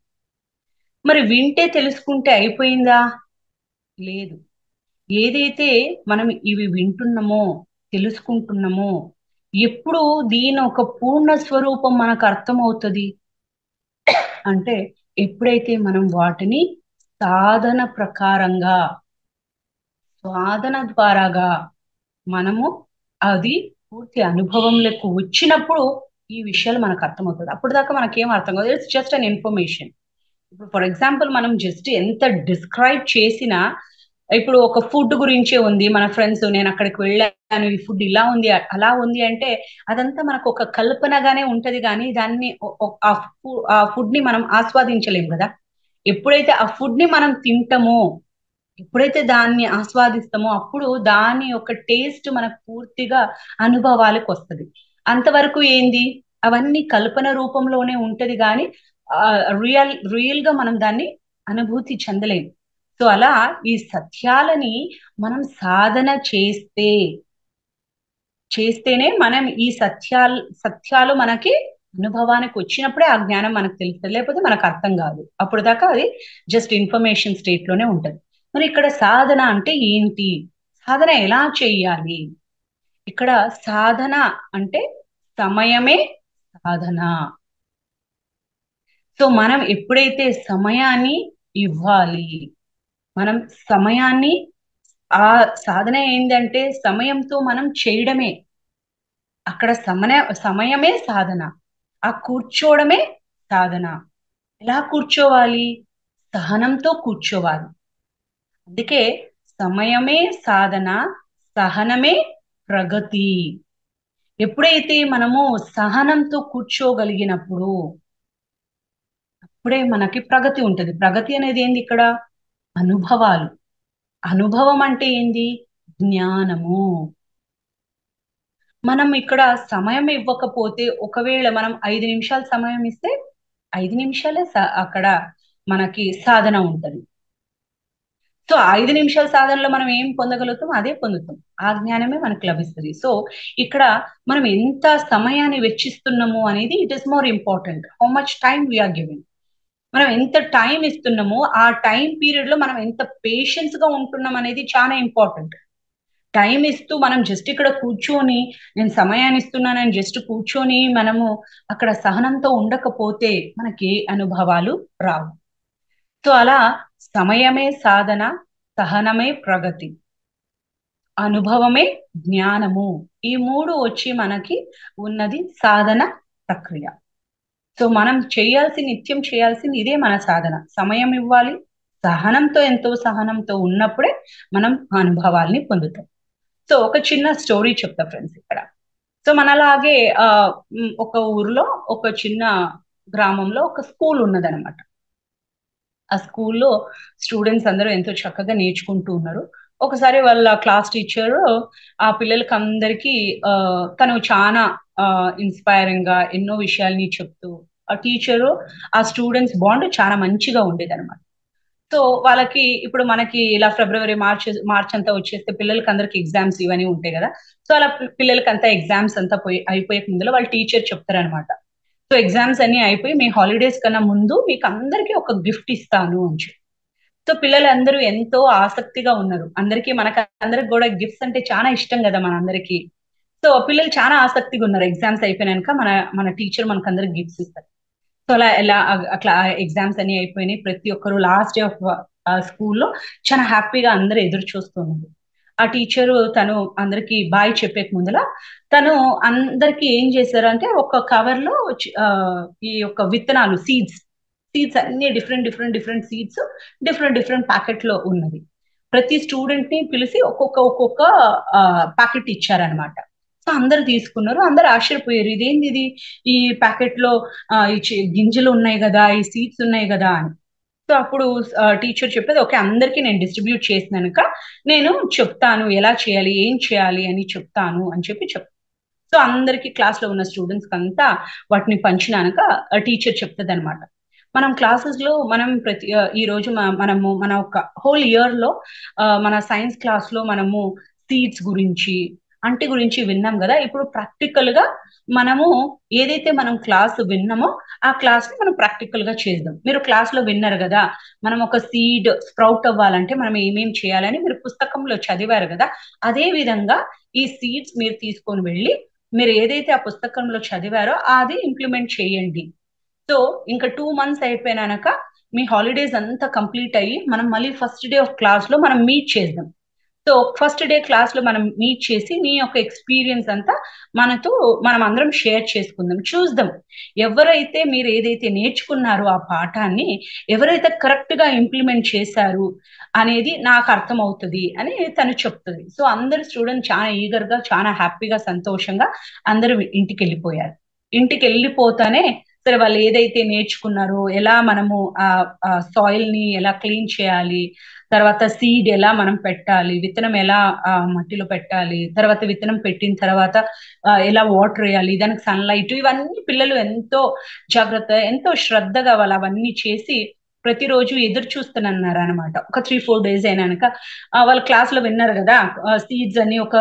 మరి వింటే తెలుసుకుంటే అయిపోయిందా? లేదు. ఏదైతే మనం ఇవి వింటున్నామో, తెలుసుకుంటున్నామో, ఎప్పుడు దీని ఒక పూర్ణ స్వరూపం మనకు అర్థమవుతుంది అంటే ఎప్పుడైతే మనం వాటిని సాధన ప్రకారంగా సాధన ద్వారాగా మనము అది పూర్తి అనుభవంలోకి వచ్చినప్పుడు ఈ విషయాలు మనకు అర్థమవుతుంది. అప్పుడు దాకా మనకేం అర్థం కాదు, ఇట్స్ జస్ట్ అన్ ఇన్ఫర్మేషన్. ఇప్పుడు ఫర్ ఎగ్జాంపుల్ మనం జస్ట్ ఎంత డిస్క్రైబ్ చేసినా, ఇప్పుడు ఒక ఫుడ్ గురించే ఉంది, మన ఫ్రెండ్స్ నేను అక్కడికి వెళ్ళాను, ఈ ఫుడ్ ఇలా ఉంది అలా ఉంది అంటే అదంతా మనకు ఒక కల్పనగానే ఉంటది, కానీ దాన్ని ఆ ఫుడ్ ని మనం ఆస్వాదించలేం కదా. ఎప్పుడైతే ఆ ఫుడ్ ని మనం తింటామో, ఎప్పుడైతే దాన్ని ఆస్వాదిస్తామో అప్పుడు దాని యొక్క టేస్ట్ మనకు పూర్తిగా అనుభవాలకు వస్తుంది. అంతవరకు ఏంది, అవన్నీ కల్పన రూపంలోనే ఉంటది కానీ రియల్ గా మనం దాన్ని అనుభూతి చెందలేం. సో అలా ఈ సత్యాలని మనం సాధన చేస్తేనే మనం ఈ సత్యాలు మనకి అనుభవానికి వచ్చినప్పుడే ఆ జ్ఞానం మనకు తెలుస్తుంది, లేకపోతే మనకు అర్థం కాదు. అప్పుడు దాకా అది జస్ట్ ఇన్ఫర్మేషన్ స్టేట్ లోనే ఉంటది. మరి ఇక్కడ సాధన అంటే ఏంటి, సాధన ఎలా చెయ్యాలి? ఇక్కడ సాధన అంటే సమయమే సాధన. సో మనం ఎప్పుడైతే సమయాన్ని ఇవ్వాలి, మనం సమయాన్ని, ఆ సాధన ఏంటంటే సమయంతో మనం చేయడమే. అక్కడ సమయమే సాధన, ఆ కూర్చోవడమే సాధన. ఎలా కూర్చోవాలి? సహనంతో కూర్చోవాలి. అందుకే సమయమే సాధన, సహనమే ప్రగతి. ఎప్పుడైతే మనము సహనంతో కూర్చోగలిగినప్పుడు అప్పుడే మనకి ప్రగతి ఉంటది. ప్రగతి అనేది ఏంది ఇక్కడ? అనుభవాలు. అనుభవం అంటే ఏంది? జ్ఞానము. మనం ఇక్కడ సమయం ఇవ్వకపోతే, ఒకవేళ మనం 5 నిమిషాలు సమయం ఇస్తే 5 నిమిషాలే అక్కడ మనకి సాధన ఉంటది. సో 5 నిమిషాల సాధనలో మనం ఏం పొందగలుగుతాం అదే పొందుతాం, ఆ జ్ఞానమే మనకు లభిస్తుంది. సో ఇక్కడ మనం ఎంత సమయాన్ని వెచ్చిస్తున్నాము అనేది it is more important. How much time we are giving, మనం ఎంత టైం ఇస్తున్నామో ఆ టైం పీరియడ్ లో మనం ఎంత పేషెన్స్ గా ఉంటున్నాం అనేది చాలా ఇంపార్టెంట్. టైం ఇస్తూ మనం జస్ట్ ఇక్కడ కూర్చొని నేను సమయాన్ని ఇస్తున్నానని జస్ట్ కూర్చొని మనము అక్కడ సహనంతో ఉండకపోతే మనకి అనుభవాలు రావు. సో అలా సమయమే సాధన, సహనమే ప్రగతి, అనుభవమే జ్ఞానము, ఈ మూడు వచ్చి మనకి ఉన్నది సాధన ప్రక్రియ. సో మనం నిత్యం చేయాల్సింది ఇదే మన సాధన. సమయం ఇవ్వాలి, ఎంతో సహనంతో ఉన్నప్పుడే మనం అనుభవాల్ని పొందుతాం. సో ఒక చిన్న స్టోరీ చెప్తా ఫ్రెండ్స్ ఇక్కడ. సో మనలాగే ఒక ఊర్లో, ఒక చిన్న గ్రామంలో ఒక స్కూల్ ఉన్నదనమాట. ఆ స్కూల్లో స్టూడెంట్స్ అందరూ ఎంతో చక్కగా నేర్చుకుంటూ ఉన్నారు. ఒకసారి వాళ్ళ క్లాస్ టీచర్ ఆ పిల్లలకి అందరికీ తను చాలా ఇన్స్పైరింగ్ గా ఎన్నో విషయాల్ని చెప్తూ, ఆ టీచరు ఆ స్టూడెంట్స్ బాండ్ చాలా మంచిగా ఉండేదన్నమాట. సో వాళ్ళకి ఇప్పుడు మనకి ఇలా ఫిబ్రవరి మార్చ్ అంతా వచ్చేస్తే పిల్లలకి అందరికి ఎగ్జామ్స్ ఇవన్నీ ఉంటాయి కదా. సో అలా పిల్లలకి అంతా ఎగ్జామ్స్ అంతా అయిపోయే ముందులో వాళ్ళ టీచర్ చెప్తారనమాట. సో ఎగ్జామ్స్ అన్ని అయిపోయి మీ హాలిడేస్ కన్నా ముందు మీకు అందరికీ ఒక గిఫ్ట్ ఇస్తాను అని చెప్పి. సో పిల్లలందరూ ఎంతో ఆసక్తిగా ఉన్నారు. మనకు అందరికి కూడా గిఫ్ట్స్ అంటే చాలా ఇష్టం కదా మనందరికి. సో పిల్లలు చాలా ఆసక్తిగా ఉన్నారు. ఎగ్జామ్స్ అయిపోయినాక మన మన టీచర్ మనకు అందరికి గిఫ్ట్స్ ఇస్తారు. సో అలా ఎలా అట్లా ఎగ్జామ్స్ అన్ని అయిపోయినాయి, ప్రతి ఒక్కరు లాస్ట్ డే ఆఫ్ స్కూల్లో చాలా హ్యాపీగా అందరూ ఎదురు చూస్తున్నారు. ఆ టీచరు తను అందరికి బాయ్ చెప్పే ముందల తను అందరికి ఏం చేశారు అంటే ఒక కవర్ లో ఈ యొక్క విత్తనాలు, సీడ్స్ అన్ని డిఫరెంట్ సీడ్స్ డిఫరెంట్ ప్యాకెట్ లో ఉన్నది. ప్రతి స్టూడెంట్ ని పిలిచి ఒక్కొక్క ప్యాకెట్ ఇచ్చారనమాట. సో అందరు తీసుకున్నారు, అందరు ఆశ్చర్యపోయారు, ఇదేంది ఇది, ఈ ప్యాకెట్ లో ఈ గింజలు ఉన్నాయి కదా, ఈ సీడ్స్ ఉన్నాయి కదా అని. సో అప్పుడు టీచర్ చెప్పేది, ఓకే అందరికీ నేను డిస్ట్రిబ్యూట్ చేసినాక నేను చెప్తాను ఎలా చేయాలి, ఏం చేయాలి అని చెప్తాను అని చెప్పి సో అందరికి క్లాస్ లో ఉన్న స్టూడెంట్స్ అంతా వాటిని పంచినాక టీచర్ చెప్తుంది అనమాట. మనం క్లాసెస్ లో మనం ఈ రోజు మనము మన ఒక హోల్ ఇయర్ లో మన సైన్స్ క్లాస్ లో మనము సీడ్స్ గురించి గురించి విన్నాం కదా. ఇప్పుడు ప్రాక్టికల్ గా మనము ఏదైతే మనం క్లాస్ విన్నామో ఆ క్లాస్ ని మనం ప్రాక్టికల్ గా చేద్దాం. మీరు క్లాస్ లో విన్నారు కదా, మనం ఒక సీడ్ స్ప్రౌట్ అవ్వాలంటే మనం ఏమేం చేయాలని మీరు పుస్తకంలో చదివారు కదా. అదే విధంగా ఈ సీడ్స్ మీరు తీసుకొని వెళ్ళి మీరు ఏదైతే ఆ పుస్తకంలో చదివారో అది ఇంప్లిమెంట్ చేయండి. సో ఇంకా 2 months అయిపోయినాక మీ హాలిడేస్ అంతా కంప్లీట్ అయ్యి మనం మళ్ళీ ఫస్ట్ డే ఆఫ్ క్లాస్ లో మనం మీట్ చేద్దాం. సో ఫస్ట్ డే క్లాస్ లో మనం మీట్ చేసి మీ యొక్క ఎక్స్పీరియన్స్ అంతా మనతో మనం అందరం షేర్ చేసుకుందాం, చూద్దాం ఎవరైతే మీరు ఏదైతే నేర్చుకున్నారో ఆ పాఠాన్ని ఎవరైతే కరెక్ట్ గా ఇంప్లిమెంట్ చేశారు అనేది నాకు అర్థం అవుతుంది అని తను చెప్తుంది. సో అందరు స్టూడెంట్ చాలా ఈగర్ గా చాలా హ్యాపీగా సంతోషంగా అందరూ ఇంటికి వెళ్ళిపోయారు. ఇంటికి వెళ్ళిపోతానే సరే వాళ్ళు ఏదైతే నేర్చుకున్నారో ఎలా మనము ఆ సాయిల్ ని ఎలా క్లీన్ చేయాలి, తర్వాత సీడ్ ఎలా మనం పెట్టాలి, విత్తనం ఎలా మట్టిలో పెట్టాలి, తర్వాత విత్తనం పెట్టిన తర్వాత ఎలా వాటర్ వేయాలి, దానికి సన్లైట్, ఇవన్నీ పిల్లలు ఎంతో జాగ్రత్త ఎంతో శ్రద్ధగా వాళ్ళు అవన్నీ చేసి ప్రతిరోజు ఎదురు చూస్తున్నారు అనమాట. ఒక 3-4 డేస్ అయినాక వాళ్ళ క్లాస్ లో విన్నారు కదా సీడ్స్ అని, ఒక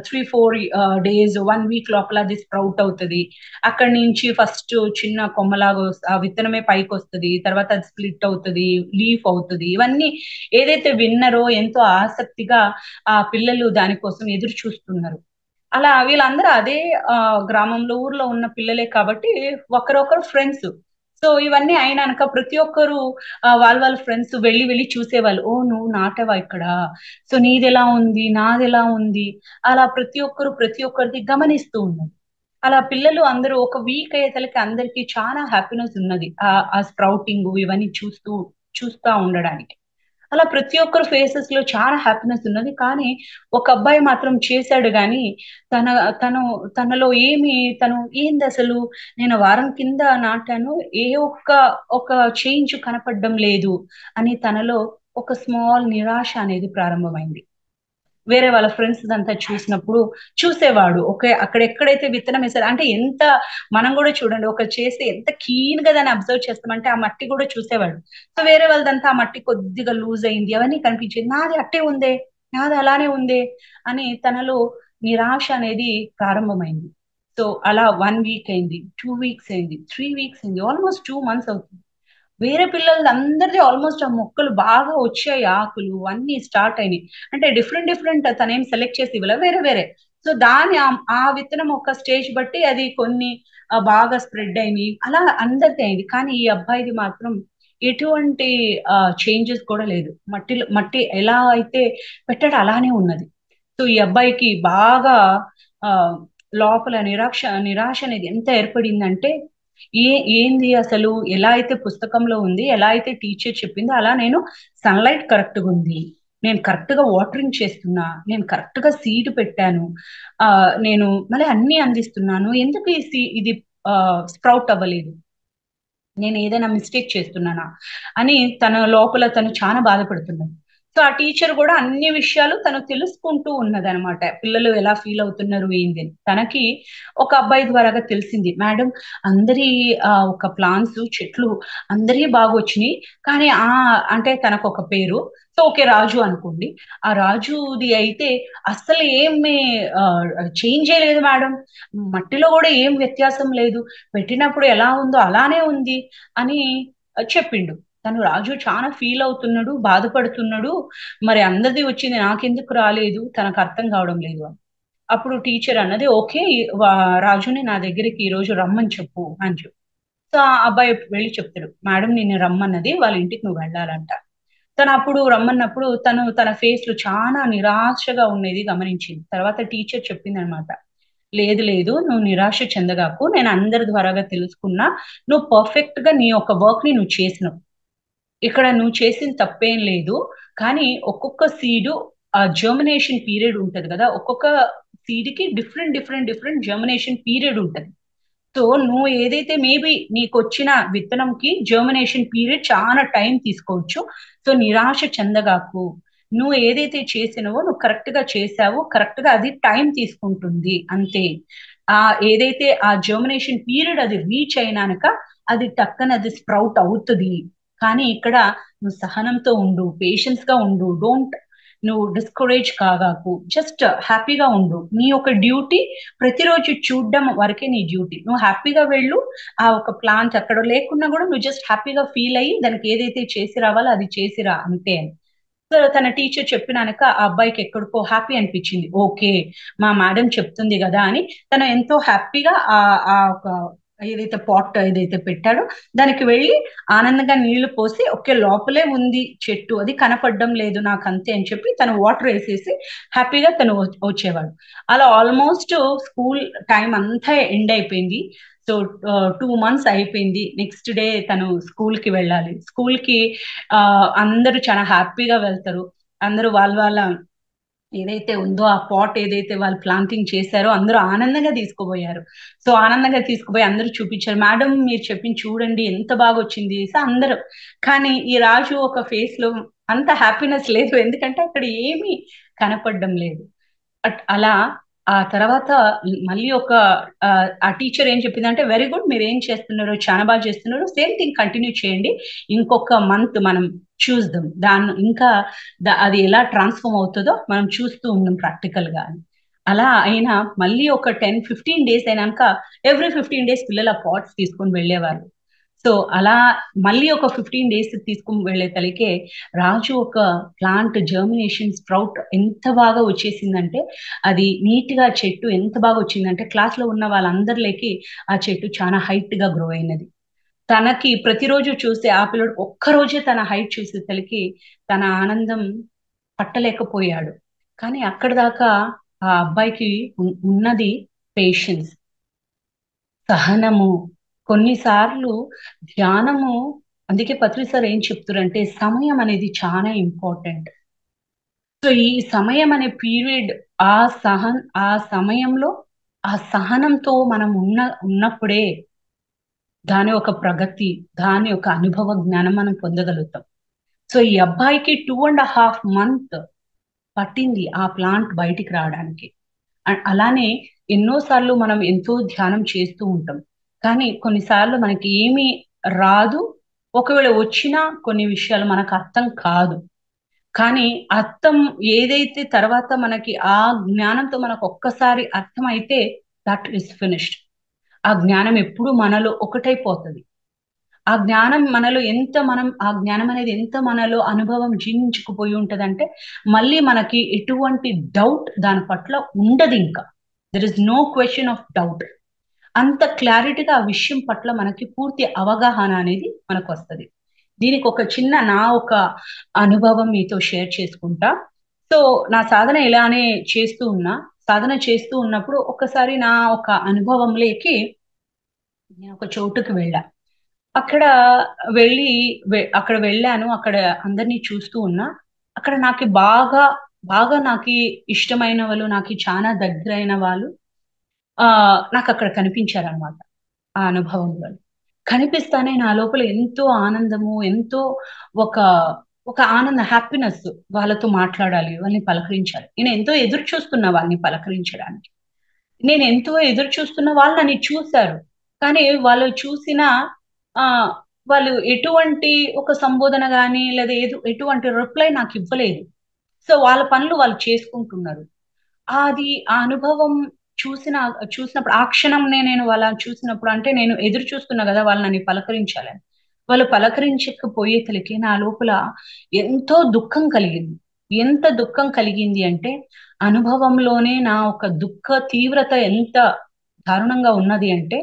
3-4 డేస్ 1 వీక్ లోపల అది స్ప్రౌట్ అవుతుంది. అక్కడి నుంచి ఫస్ట్ చిన్న కొమ్మలాగా ఆ విత్తనమే పైకి వస్తుంది, తర్వాత అది స్ప్లిట్ అవుతుంది, లీఫ్ అవుతుంది. ఇవన్నీ ఏదైతే విన్నారో ఎంతో ఆసక్తిగా ఆ పిల్లలు దానికోసం ఎదురు చూస్తున్నారు. అలా వీళ్ళందరూ అదే గ్రామంలో ఊర్లో ఉన్న పిల్లలే కాబట్టి ఒకరొకరు ఫ్రెండ్స్. సో ఇవన్నీ అయినాక ప్రతి ఒక్కరు వాళ్ళ ఫ్రెండ్స్ వెళ్ళి వెళ్ళి చూసేవాళ్ళు, ఓ నువ్వు నాటవా ఇక్కడ, సో నీది ఎలా ఉంది నాది ఎలా ఉంది, అలా ప్రతి ఒక్కరిది గమనిస్తూ ఉన్నారు. అలా పిల్లలు అందరూ ఒక వీక్ అయ్యేసరికి అందరికి చాలా హ్యాపీనెస్ ఉన్నది ఆ స్ప్రౌటింగ్ ఇవన్నీ చూస్తా ఉండడానికి. అలా ప్రతి ఒక్కరు ఫేసెస్ లో చాలా హ్యాపీనెస్ ఉన్నది. కానీ ఒక అబ్బాయి మాత్రం చేశాడు గాని తన తను తనలో తను ఏంది అసలు, నేను వారం కింద నాటాను, ఏ ఒక చేంజ్ కనపడడం లేదు అని తనలో ఒక స్మాల్ నిరాశ అనేది ప్రారంభమైంది. వేరే వాళ్ళ ఫ్రెండ్స్ అంతా చూసినప్పుడు చూసేవాడు, ఓకే అక్కడ ఎక్కడైతే విత్తనం వేసారు అంటే ఎంత, మనం కూడా చూడండి ఒక చేస్తే ఎంత కీన్ గా దాన్ని అబ్జర్వ్ చేస్తామంటే ఆ మట్టి కూడా చూసేవాడు. సో వేరే వాళ్ళదంతా ఆ మట్టి కొద్దిగా లూజ్ అయింది అవన్నీ కనిపించేది, నాది అట్టే ఉందే, నాది అలానే ఉందే అని తనలో నిరాశ అనేది ప్రారంభమైంది. సో అలా 1 వీక్ అయింది, 2 వీక్స్ అయింది, 3 వీక్స్ అయింది, ఆల్మోస్ట్ 2 మంత్స్ అవుతుంది. వేరే పిల్లలు అందరిది ఆల్మోస్ట్ ఆ మొక్కలు బాగా వచ్చాయి, ఆకులు అన్ని స్టార్ట్ అయినాయి. అంటే డిఫరెంట్ డిఫరెంట్ తనేం సెలెక్ట్ చేసి ఇవ్వలే, వేరే వేరే. సో దాని ఆ విత్తనం ఒక స్టేజ్ బట్టి అది కొన్ని బాగా స్ప్రెడ్ అయినాయి, అలా అందరిది అయింది. కానీ ఈ అబ్బాయిది మాత్రం ఎటువంటి చేంజెస్ కూడా లేదు, మట్టి ఎలా అయితే పెట్టాడో అలానే ఉన్నది. సో ఈ అబ్బాయికి బాగా ఆ లోపల నిరాశ అనేది ఎంత ఏర్పడిందంటే, ఏ ఏంది అసలు, ఎలా అయితే పుస్తకంలో ఉంది, ఎలా అయితే టీచర్ చెప్పిందో అలా నేను సన్లైట్ కరెక్ట్ గా ఉంది, నేను కరెక్ట్ గా వాటరింగ్ చేస్తున్నా, నేను కరెక్ట్ గా సీడ్ పెట్టాను, ఆ నేను మళ్ళీ అన్ని అందిస్తున్నాను, ఎందుకు ఇది స్ప్రౌట్ అవ్వలేదు, నేను ఏదైనా మిస్టేక్ చేస్తున్నానా అని తన లోపల తను చాలా బాధపడుతున్నాడు. సో ఆ టీచర్ కూడా అన్ని విషయాలు తను తెలుసుకుంటూ ఉన్నదనమాట, పిల్లలు ఎలా ఫీల్ అవుతున్నారు ఏంది అని. తనకి ఒక అబ్బాయి ద్వారాగా తెలిసింది, మేడం అందరి ఒక ప్లాంట్స్ చెట్లు అందరి బాగా వచ్చినాయి, కానీ అంటే తనకు ఒక పేరు, సో ఓకే రాజు అనుకోండి, ఆ రాజుది అయితే అస్సలు ఏమి చేంజ్ చేయలేదు మేడం, మట్టిలో కూడా ఏం వ్యత్యాసం లేదు, పెట్టినప్పుడు ఎలా ఉందో అలానే ఉంది అని చెప్పిండు. తను రాజు చాలా ఫీల్ అవుతున్నాడు, బాధపడుతున్నాడు, మరి అందరిది వచ్చింది నాకెందుకు రాలేదు తనకు అర్థం కావడం లేదు అని. అప్పుడు టీచర్ అన్నది, ఓకే రాజుని నా దగ్గరికి ఈ రోజు రమ్మని చెప్పు అని చెప్పు. సో ఆ అబ్బాయి వెళ్ళి చెప్తాడు, మేడం నిన్ను రమ్మన్నది, వాళ్ళ ఇంటికి నువ్వు వెళ్ళాలంట. తను అప్పుడు రమ్మన్నప్పుడు తన ఫేస్ లో చాలా నిరాశగా ఉండేది గమనించింది. తర్వాత టీచర్ చెప్పింది అనమాట, లేదు లేదు నువ్వు నిరాశ చెందగాకు, నేను అందరి ద్వారాగా తెలుసుకున్నా, నువ్వు పర్ఫెక్ట్ గా నీ యొక్క వర్క్ ని నువ్వు చేసినావు, ఇక్కడ నువ్వు చేసిన తప్పేం లేదు. కానీ ఒక్కొక్క సీడు ఆ జర్మినేషన్ పీరియడ్ ఉంటది కదా, ఒక్కొక్క సీడ్ కి డిఫరెంట్ జర్మినేషన్ పీరియడ్ ఉంటది. సో నువ్వు ఏదైతే మేబీ నీకు వచ్చిన విత్తనంకి జర్మినేషన్ పీరియడ్ చాలా టైం తీసుకోవచ్చు. సో నిరాశ చెందగాకు, నువ్వు ఏదైతే చేసినవో నువ్వు కరెక్ట్ గా చేసావో, కరెక్ట్ గా అది టైం తీసుకుంటుంది అంతే. ఆ ఏదైతే ఆ జర్మినేషన్ పీరియడ్ అది రీచ్ అయినాక అది టక్కన అది స్ప్రౌట్ అవుతుంది. కానీ ఇక్కడ నువ్వు సహనంతో ఉండు, పేషెన్స్ గా ఉండు, డోంట్ నువ్వు డిస్కరేజ్ కాగాకు, జస్ట్ హ్యాపీగా ఉండు. నీ యొక్క డ్యూటీ ప్రతిరోజు చూడడం వరకే నీ డ్యూటీ, నువ్వు హ్యాపీగా వెళ్ళు. ఆ ఒక ప్లాంట్ అక్కడ లేకున్నా కూడా నువ్వు జస్ట్ హ్యాపీగా ఫీల్ అయ్యి దానికి ఏదైతే చేసి రావాలో అది చేసిరా అంతే అని. సో తన టీచర్ చెప్పినాక ఆ అబ్బాయికి ఎక్కడికో హ్యాపీ అనిపించింది, ఓకే మా మేడం చెప్తుంది కదా అని తను ఎంతో హ్యాపీగా ఆ ఒక ఏదైతే పాట్ ఏదైతే పెట్టాడో దానికి వెళ్ళి ఆనందంగా నీళ్లు పోసి ఒకే లోపలే ఉంది చెట్టు, అది కనపడడం లేదు నాకు అంతే అని చెప్పి తను వాటర్ వేసేసి హ్యాపీగా తను వచ్చేవాడు. అలా ఆల్మోస్ట్ స్కూల్ టైం అంతా ఎండ్ అయిపోయింది. సో 2 months అయిపోయింది. నెక్స్ట్ డే తను స్కూల్ కి వెళ్ళాలి. స్కూల్ కి అందరూ చాలా హ్యాపీగా వెళ్తారు. అందరూ వాళ్ళ వాళ్ళ ఏదైతే ఉందో ఆ పాట్ ఏదైతే వాళ్ళు ప్లాంటింగ్ చేశారో అందరూ ఆనందంగా తీసుకుపోయారు. సో ఆనందంగా తీసుకుపోయి అందరూ చూపించారు, మేడం మీరు చెప్పింది చూడండి ఎంత బాగా వచ్చింది సో అందరూ. కానీ ఈ రాజు ఒక ఫేస్ లో అంత హ్యాపీనెస్ లేదు, ఎందుకంటే అక్కడ ఏమీ కనపడడం లేదు. అలా ఆ తర్వాత మళ్ళీ ఒక ఆ టీచర్ ఏం చెప్పిందంటే, వెరీ గుడ్ మీరు ఏం చేస్తున్నారు చాలా బాగా చేస్తున్నారు, సేమ్ థింగ్ కంటిన్యూ చేయండి, ఇంకొక మంత్ మనం చూద్దాం దాన్ని ఇంకా అది ఎలా ట్రాన్స్ఫార్మ్ అవుతుందో మనం చూస్తూ ఉన్నాం ప్రాక్టికల్ గా అని. అలా అయినా మళ్ళీ ఒక 10-15 days అయినాక ఎవ్రీ 15 days పిల్లల పాట్స్ తీసుకొని వెళ్ళేవారు. సో అలా మళ్ళీ ఒక 15 days తీసుకుని వెళ్ళే తలకే రాజు ఒక ప్లాంట్ జర్మినేషన్ స్ప్రౌట్ ఎంత బాగా వచ్చేసిందంటే, అది నీట్ గా చెట్టు ఎంత బాగా వచ్చిందంటే క్లాస్ లో ఉన్న వాళ్ళందరిలోకి ఆ చెట్టు చాలా హైట్ గా గ్రో అయినది. తనకి ప్రతిరోజు చూస్తే ఆ పిల్లడు ఒక్కరోజే తన హైట్ చూసేసరికి తన ఆనందం పట్టలేకపోయాడు. కానీ అక్కడి దాకా ఆ అబ్బాయికి ఉన్నది పేషెన్స్, సహనము. కొన్నిసార్లు ధ్యానము, అందుకే పత్రి సార్ ఏం చెప్తారంటే సమయం అనేది చాలా ఇంపార్టెంట్. సో ఈ సమయం అనే పీరియడ్, ఆ ఆ సమయంలో ఆ సహనంతో మనం ఉన్నప్పుడే దాని ఒక ప్రగతి, దాని ఒక అనుభవ జ్ఞానం మనం పొందగలుగుతాం. సో ఈ అబ్బాయికి 2.5 months పట్టింది ఆ ప్లాంట్ బయటికి రావడానికి. అలానే ఎన్నోసార్లు మనం ఎంతో ధ్యానం చేస్తూ ఉంటాం, కానీ కొన్నిసార్లు మనకి ఏమీ రాదు. ఒకవేళ వచ్చినా కొన్ని విషయాలు మనకు అర్థం కాదు. కానీ అర్థం ఏదైతే తర్వాత మనకి ఆ జ్ఞానంతో మనకు ఒక్కసారి అర్థమైతే దట్ ఈస్ ఫినిష్డ్. ఆ జ్ఞానం ఎప్పుడు మనలో ఒకటైపోతుంది. ఆ జ్ఞానం మనలో ఎంత మనం ఆ జ్ఞానం అనేది ఎంత మనలో అనుభవం జీర్ణించుకుపోయి ఉంటదంటే మళ్ళీ మనకి ఎటువంటి డౌట్ దాని పట్ల ఉండదు. ఇంకా there is no question of doubt. అంత క్లారిటీగా ఆ విషయం పట్ల మనకి పూర్తి అవగాహన అనేది మనకు వస్తుంది. దీనికి ఒక చిన్న నా ఒక అనుభవం మీతో షేర్ చేసుకుంటా. సో నా సాధన ఇలానే చేస్తూ ఉన్నా. సాధన చేస్తూ ఉన్నప్పుడు ఒకసారి నా ఒక అనుభవంలోకి నేను ఒక చోటుకి వెళ్ళా. అక్కడ అక్కడ వెళ్ళాను. అక్కడ అందరినీ చూస్తూ ఉన్నా. అక్కడ నాకు బాగా బాగా నాకు ఇష్టమైన వాళ్ళు, నాకు చాలా దగ్గరైన వాళ్ళు నాకు అక్కడ కనిపించారనమాట. ఆ అనుభవంలో కనిపిస్తానే నా లోపల ఎంతో ఆనందము, ఎంతో ఒక ఒక ఆనంద హ్యాపీనెస్. వాళ్ళతో మాట్లాడాలి, వాళ్ళని పలకరించాలి. నేను ఎంతో ఎదురు చూస్తున్నా వాళ్ళని పలకరించడానికి. నేను ఎంతో ఎదురు చూస్తున్న వాళ్ళు నన్ను చూశారు. కానీ వాళ్ళు చూసిన ఆ వాళ్ళు ఎటువంటి ఒక సంబోధన గాని లేదా ఎటువంటి రిప్లై నాకు ఇవ్వలేదు. సో వాళ్ళ పనులు వాళ్ళు చేసుకుంటున్నారు. అది ఆ అనుభవం చూసినప్పుడు ఆ క్షణంనే నేను వాళ్ళని చూసినప్పుడు, అంటే నేను ఎదురు చూస్తున్నా కదా వాళ్ళు నన్ను పలకరించాలని. వాళ్ళు పలకరించకపోయేసరికి నా లోపల ఎంతో దుఃఖం కలిగింది. ఎంత దుఃఖం కలిగింది అంటే అనుభవంలోనే నా ఒక దుఃఖ తీవ్రత ఎంత దారుణంగా ఉన్నది అంటే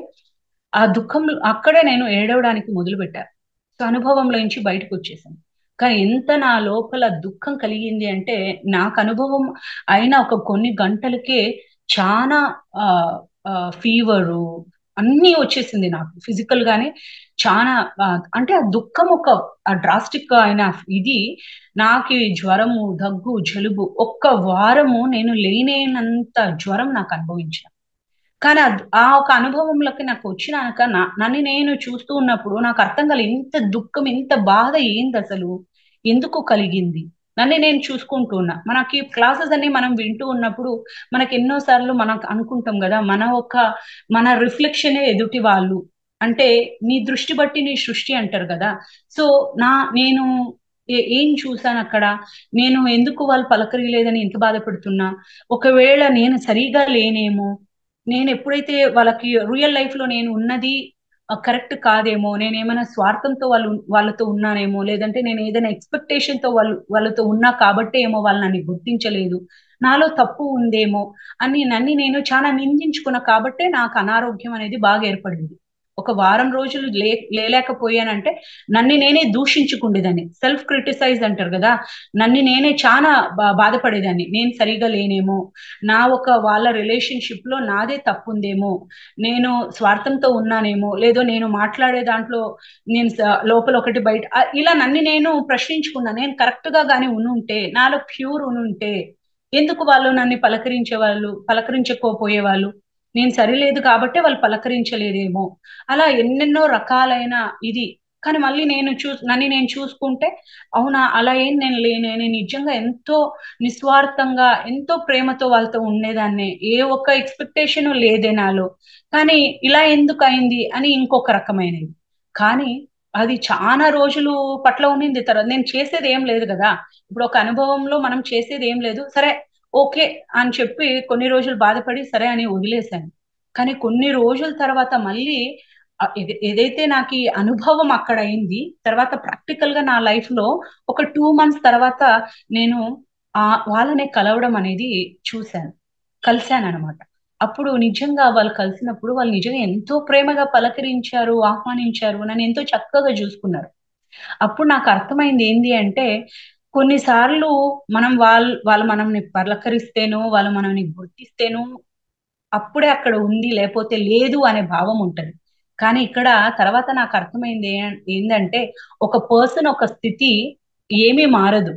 ఆ దుఃఖం అక్కడే నేను ఏడవడానికి మొదలు పెట్టాను. సో అనుభవంలో నుంచి బయటకు వచ్చేసాను. కానీ ఎంత నా లోపల దుఃఖం కలిగింది అంటే నాకు అనుభవం అయిన ఒక కొన్ని గంటలకే చాలా ఆ ఫీవరు అన్నీ వచ్చేసింది నాకు ఫిజికల్ గానే. చాలా అంటే ఆ దుఃఖం ఒక డ్రాస్టిక్ అయిన ఇది. నాకు ఈ జ్వరము, దగ్గు, జలుబు ఒక్క వారము నేను లేనేనంత జ్వరం నాకు అనుభవించిన. కానీ ఆ ఒక అనుభవంలోకి నాకు వచ్చినాక నన్ను నేను చూస్తూ ఉన్నప్పుడు నాకు అర్థం కాలేదు, ఇంత దుఃఖం ఇంత బాధ ఏంది అసలు, ఎందుకు కలిగింది. నన్ను నేను చూసుకుంటూ ఉన్నా. మనకి క్లాసెస్ అన్ని మనం వింటూ ఉన్నప్పుడు మనకి ఎన్నోసార్లు మనకు అనుకుంటాం కదా, మన రిఫ్లెక్షనే ఎదుటి వాళ్ళు. అంటే నీ దృష్టి బట్టి నీ సృష్టి అంటారు కదా. సో నేను ఏం చూసాను అక్కడ, నేను ఎందుకు వాళ్ళు పలకరియలేదని ఎంత బాధపడుతున్నా, ఒకవేళ నేను సరిగా లేనేమో, నేను ఎప్పుడైతే వాళ్ళకి రియల్ లైఫ్ లో నేను ఉన్నది కరెక్ట్ కాదేమో, నేను ఏమైనా స్వార్థంతో వాళ్ళతో ఉన్నానేమో, లేదంటే నేను ఏదైనా ఎక్స్పెక్టేషన్ తో వాళ్ళతో ఉన్నా కాబట్టే ఏమో వాళ్ళు నన్ను గుర్తించలేదు, నాలో తప్పు ఉందేమో అని నన్ను నేను చాలా నిందించుకున్నా. కాబట్టే నాకు అనారోగ్యం అనేది బాగా ఏర్పడింది. ఒక వారం రోజులు లేలేకపోయానంటే నన్ను నేనే దూషించుకుండేదాన్ని. సెల్ఫ్ క్రిటిసైజ్ అంటారు కదా, నన్ను నేనే చాలా బాధపడేదాన్ని. నేను సరిగా లేనేమో, వాళ్ళ రిలేషన్షిప్ లో నాదే తప్పుందేమో, నేను స్వార్థంతో ఉన్నానేమో, లేదో నేను మాట్లాడే దాంట్లో నేను లోపల ఒకటి బయట ఇలా నన్ను నేను ప్రశ్నించుకున్నా. నేను కరెక్ట్ గా గాని ఉనుంటే, నాలో ప్యూర్ ఉనుంటే ఎందుకు వాళ్ళు నన్ను పలకరించకపోయేవాళ్ళు? నేను సరిలేదు కాబట్టే వాళ్ళు పలకరించలేదేమో. అలా ఎన్నెన్నో రకాలైన ఇది. కానీ మళ్ళీ నన్ను నేను చూసుకుంటే, అవునా అలా ఏం నేను లేనే, నేను నిజంగా ఎంతో నిస్వార్థంగా ఎంతో ప్రేమతో వాళ్ళతో ఉండేదాన్ని, ఏ ఒక్క ఎక్స్పెక్టేషన్ లేదే నాలో. కానీ ఇలా ఎందుకు అయింది అని ఇంకొక రకమైనది. కానీ అది చాలా రోజులు పట్ల ఉన్నింది. తర్వాత నేను చేసేది ఏం లేదు కదా, ఇప్పుడు ఒక అనుభవంలో మనం చేసేది ఏం లేదు, సరే ఓకే అని చెప్పి కొన్ని రోజులు బాధపడి సరే అని వదిలేశాను. కానీ కొన్ని రోజుల తర్వాత మళ్ళీ ఏదైతే నాకు ఈ అనుభవం అక్కడ అయింది, తర్వాత ప్రాక్టికల్ గా నా లైఫ్ లో ఒక 2 మంత్స్ తర్వాత నేను వాళ్ళని కలవడం అనేది చూశాను, కలిశాను అనమాట. అప్పుడు నిజంగా వాళ్ళు కలిసినప్పుడు వాళ్ళు నిజంగా ఎంతో ప్రేమగా పలకరించారు, ఆహ్వానించారు, నన్ను ఎంతో చక్కగా చూసుకున్నారు. అప్పుడు నాకు అర్థమైంది ఏంది అంటే, కొన్నిసార్లు వాళ్ళు మనల్ని పలకరిస్తేనో, వాళ్ళు మనల్ని గుర్తిస్తేనో అప్పుడే అక్కడ ఉంది, లేకపోతే లేదు అనే భావం ఉంటది. కానీ ఇక్కడ తర్వాత నాకు అర్థమైంది ఏందంటే, ఒక పర్సన్ ఒక స్థితి ఏమీ మారదు.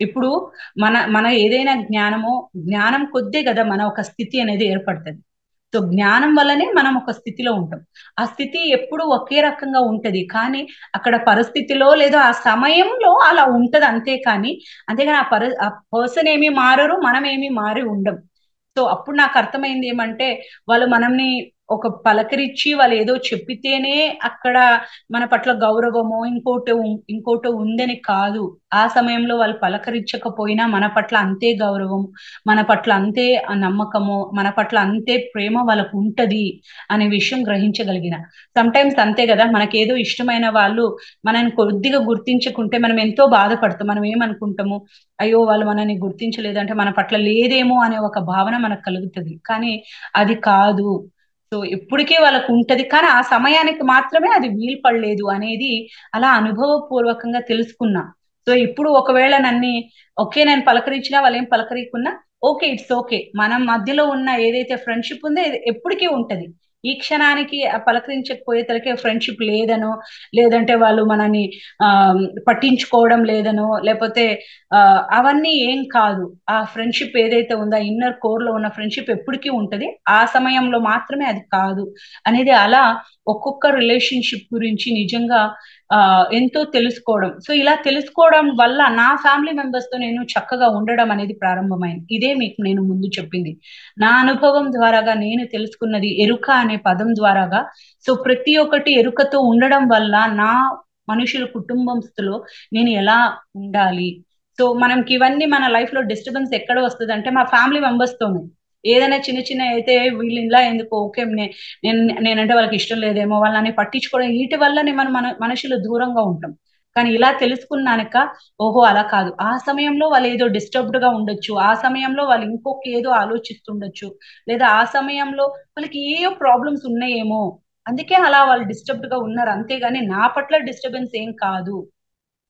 ఇప్పుడు మన ఏదైనా జ్ఞానం కొద్దే కదా మన ఒక స్థితి అనేది ఏర్పడుతుంది. సో జ్ఞానం వల్లనే మనం ఒక స్థితిలో ఉంటాం. ఆ స్థితి ఎప్పుడు ఒకే రకంగా ఉంటది, కానీ అక్కడ పరిస్థితిలో లేదా ఆ సమయంలో అలా ఉంటది అంతే. కానీ అంతేగాని ఆ పర్సన్ ఏమీ మారరు, మనం ఏమీ మారి ఉండం. సో అప్పుడు నాకు అర్థమైంది ఏమంటే, వాళ్ళు మనల్ని ఒక పలకరించి వాళ్ళు ఏదో చెప్పితేనే అక్కడ మన పట్ల గౌరవమో ఇంకోటో ఉందని కాదు. ఆ సమయంలో వాళ్ళు పలకరించకపోయినా మన పట్ల అంతే గౌరవం, మన పట్ల అంతే నమ్మకము, మన పట్ల అంతే ప్రేమ వాళ్ళకు ఉంటది అనే విషయం గ్రహించగలిగిన. సమ్ టైమ్స్ అంతే కదా, మనకేదో ఇష్టమైన వాళ్ళు మనని కొద్దిగా గుర్తించకుంటే మనం ఎంతో బాధపడతాం. మనం ఏమనుకుంటాము, అయ్యో వాళ్ళు మనని గుర్తించలేదంటే మన పట్ల లేదేమో అనే ఒక భావన మనకు కలుగుతుంది. కానీ అది కాదు. సో ఎప్పటికీ వాళ్ళకు ఉంటది, కానీ ఆ సమయానికి మాత్రమే అది వీలు పడలేదు అనేది అలా అనుభవపూర్వకంగా తెలుసుకున్నా. సో ఇప్పుడు ఒకవేళ ఓకే నేను పలకరించినా వాళ్ళు ఏం పలకరీకున్నా ఓకే, ఇట్స్ ఓకే. మనం మధ్యలో ఉన్న ఏదైతే ఫ్రెండ్షిప్ ఉందో ఇది ఎప్పటికీ ఉంటది. ఈ క్షణానికి ఆ పలకరించకపోయేసరికి ఫ్రెండ్షిప్ లేదనో, లేదంటే వాళ్ళు మనని ఆ పట్టించుకోవడం లేదనో, లేకపోతే అవన్నీ ఏం కాదు. ఆ ఫ్రెండ్షిప్ ఏదైతే ఉందో ఇన్నర్ కోర్ లో ఉన్న ఫ్రెండ్షిప్ ఎప్పటికీ ఉంటది, ఆ సమయంలో మాత్రమే అది కాదు అనేది. అలా ఒక్కొక్క రిలేషన్షిప్ గురించి నిజంగా ఎంతో తెలుసుకోవడం. సో ఇలా తెలుసుకోవడం వల్ల నా ఫ్యామిలీ మెంబర్స్ తో నేను చక్కగా ఉండడం అనేది ప్రారంభమైంది. ఇదే మీకు నేను ముందు చెప్పింది, నా అనుభవం ద్వారాగా నేను తెలుసుకున్నది ఎరుక అనే పదం ద్వారాగా. సో ప్రతి ఒక్కటి ఎరుకతో ఉండడం వల్ల నా మనుషుల కుటుంబస్తులో నేను ఎలా ఉండాలి. సో మనకి ఇవన్నీ మన లైఫ్ లో డిస్టర్బెన్స్ ఎక్కడ వస్తుంది అంటే మా ఫ్యామిలీ మెంబర్స్ తోనే. ఏదైనా చిన్న చిన్న అయితే వీళ్ళు ఇలా ఎందుకు, ఓకే నేనంటే వాళ్ళకి ఇష్టం లేదేమో, వాళ్ళని పట్టించుకోవడం, వీటి వల్లనే మన మనుషులు దూరంగా ఉంటాం. కానీ ఇలా తెలుసుకున్నాక ఓహో అలా కాదు, ఆ సమయంలో వాళ్ళు ఏదో డిస్టర్బ్డ్ గా ఉండొచ్చు, ఆ సమయంలో వాళ్ళు ఇంకొక ఏదో ఆలోచిస్తుండొచ్చు, లేదా ఆ సమయంలో వాళ్ళకి ఏయో ప్రాబ్లమ్స్ ఉన్నాయేమో, అందుకే అలా వాళ్ళు డిస్టర్బ్డ్ గా ఉన్నారు. అంతేగాని నా పట్ల డిస్టర్బెన్స్ ఏం కాదు.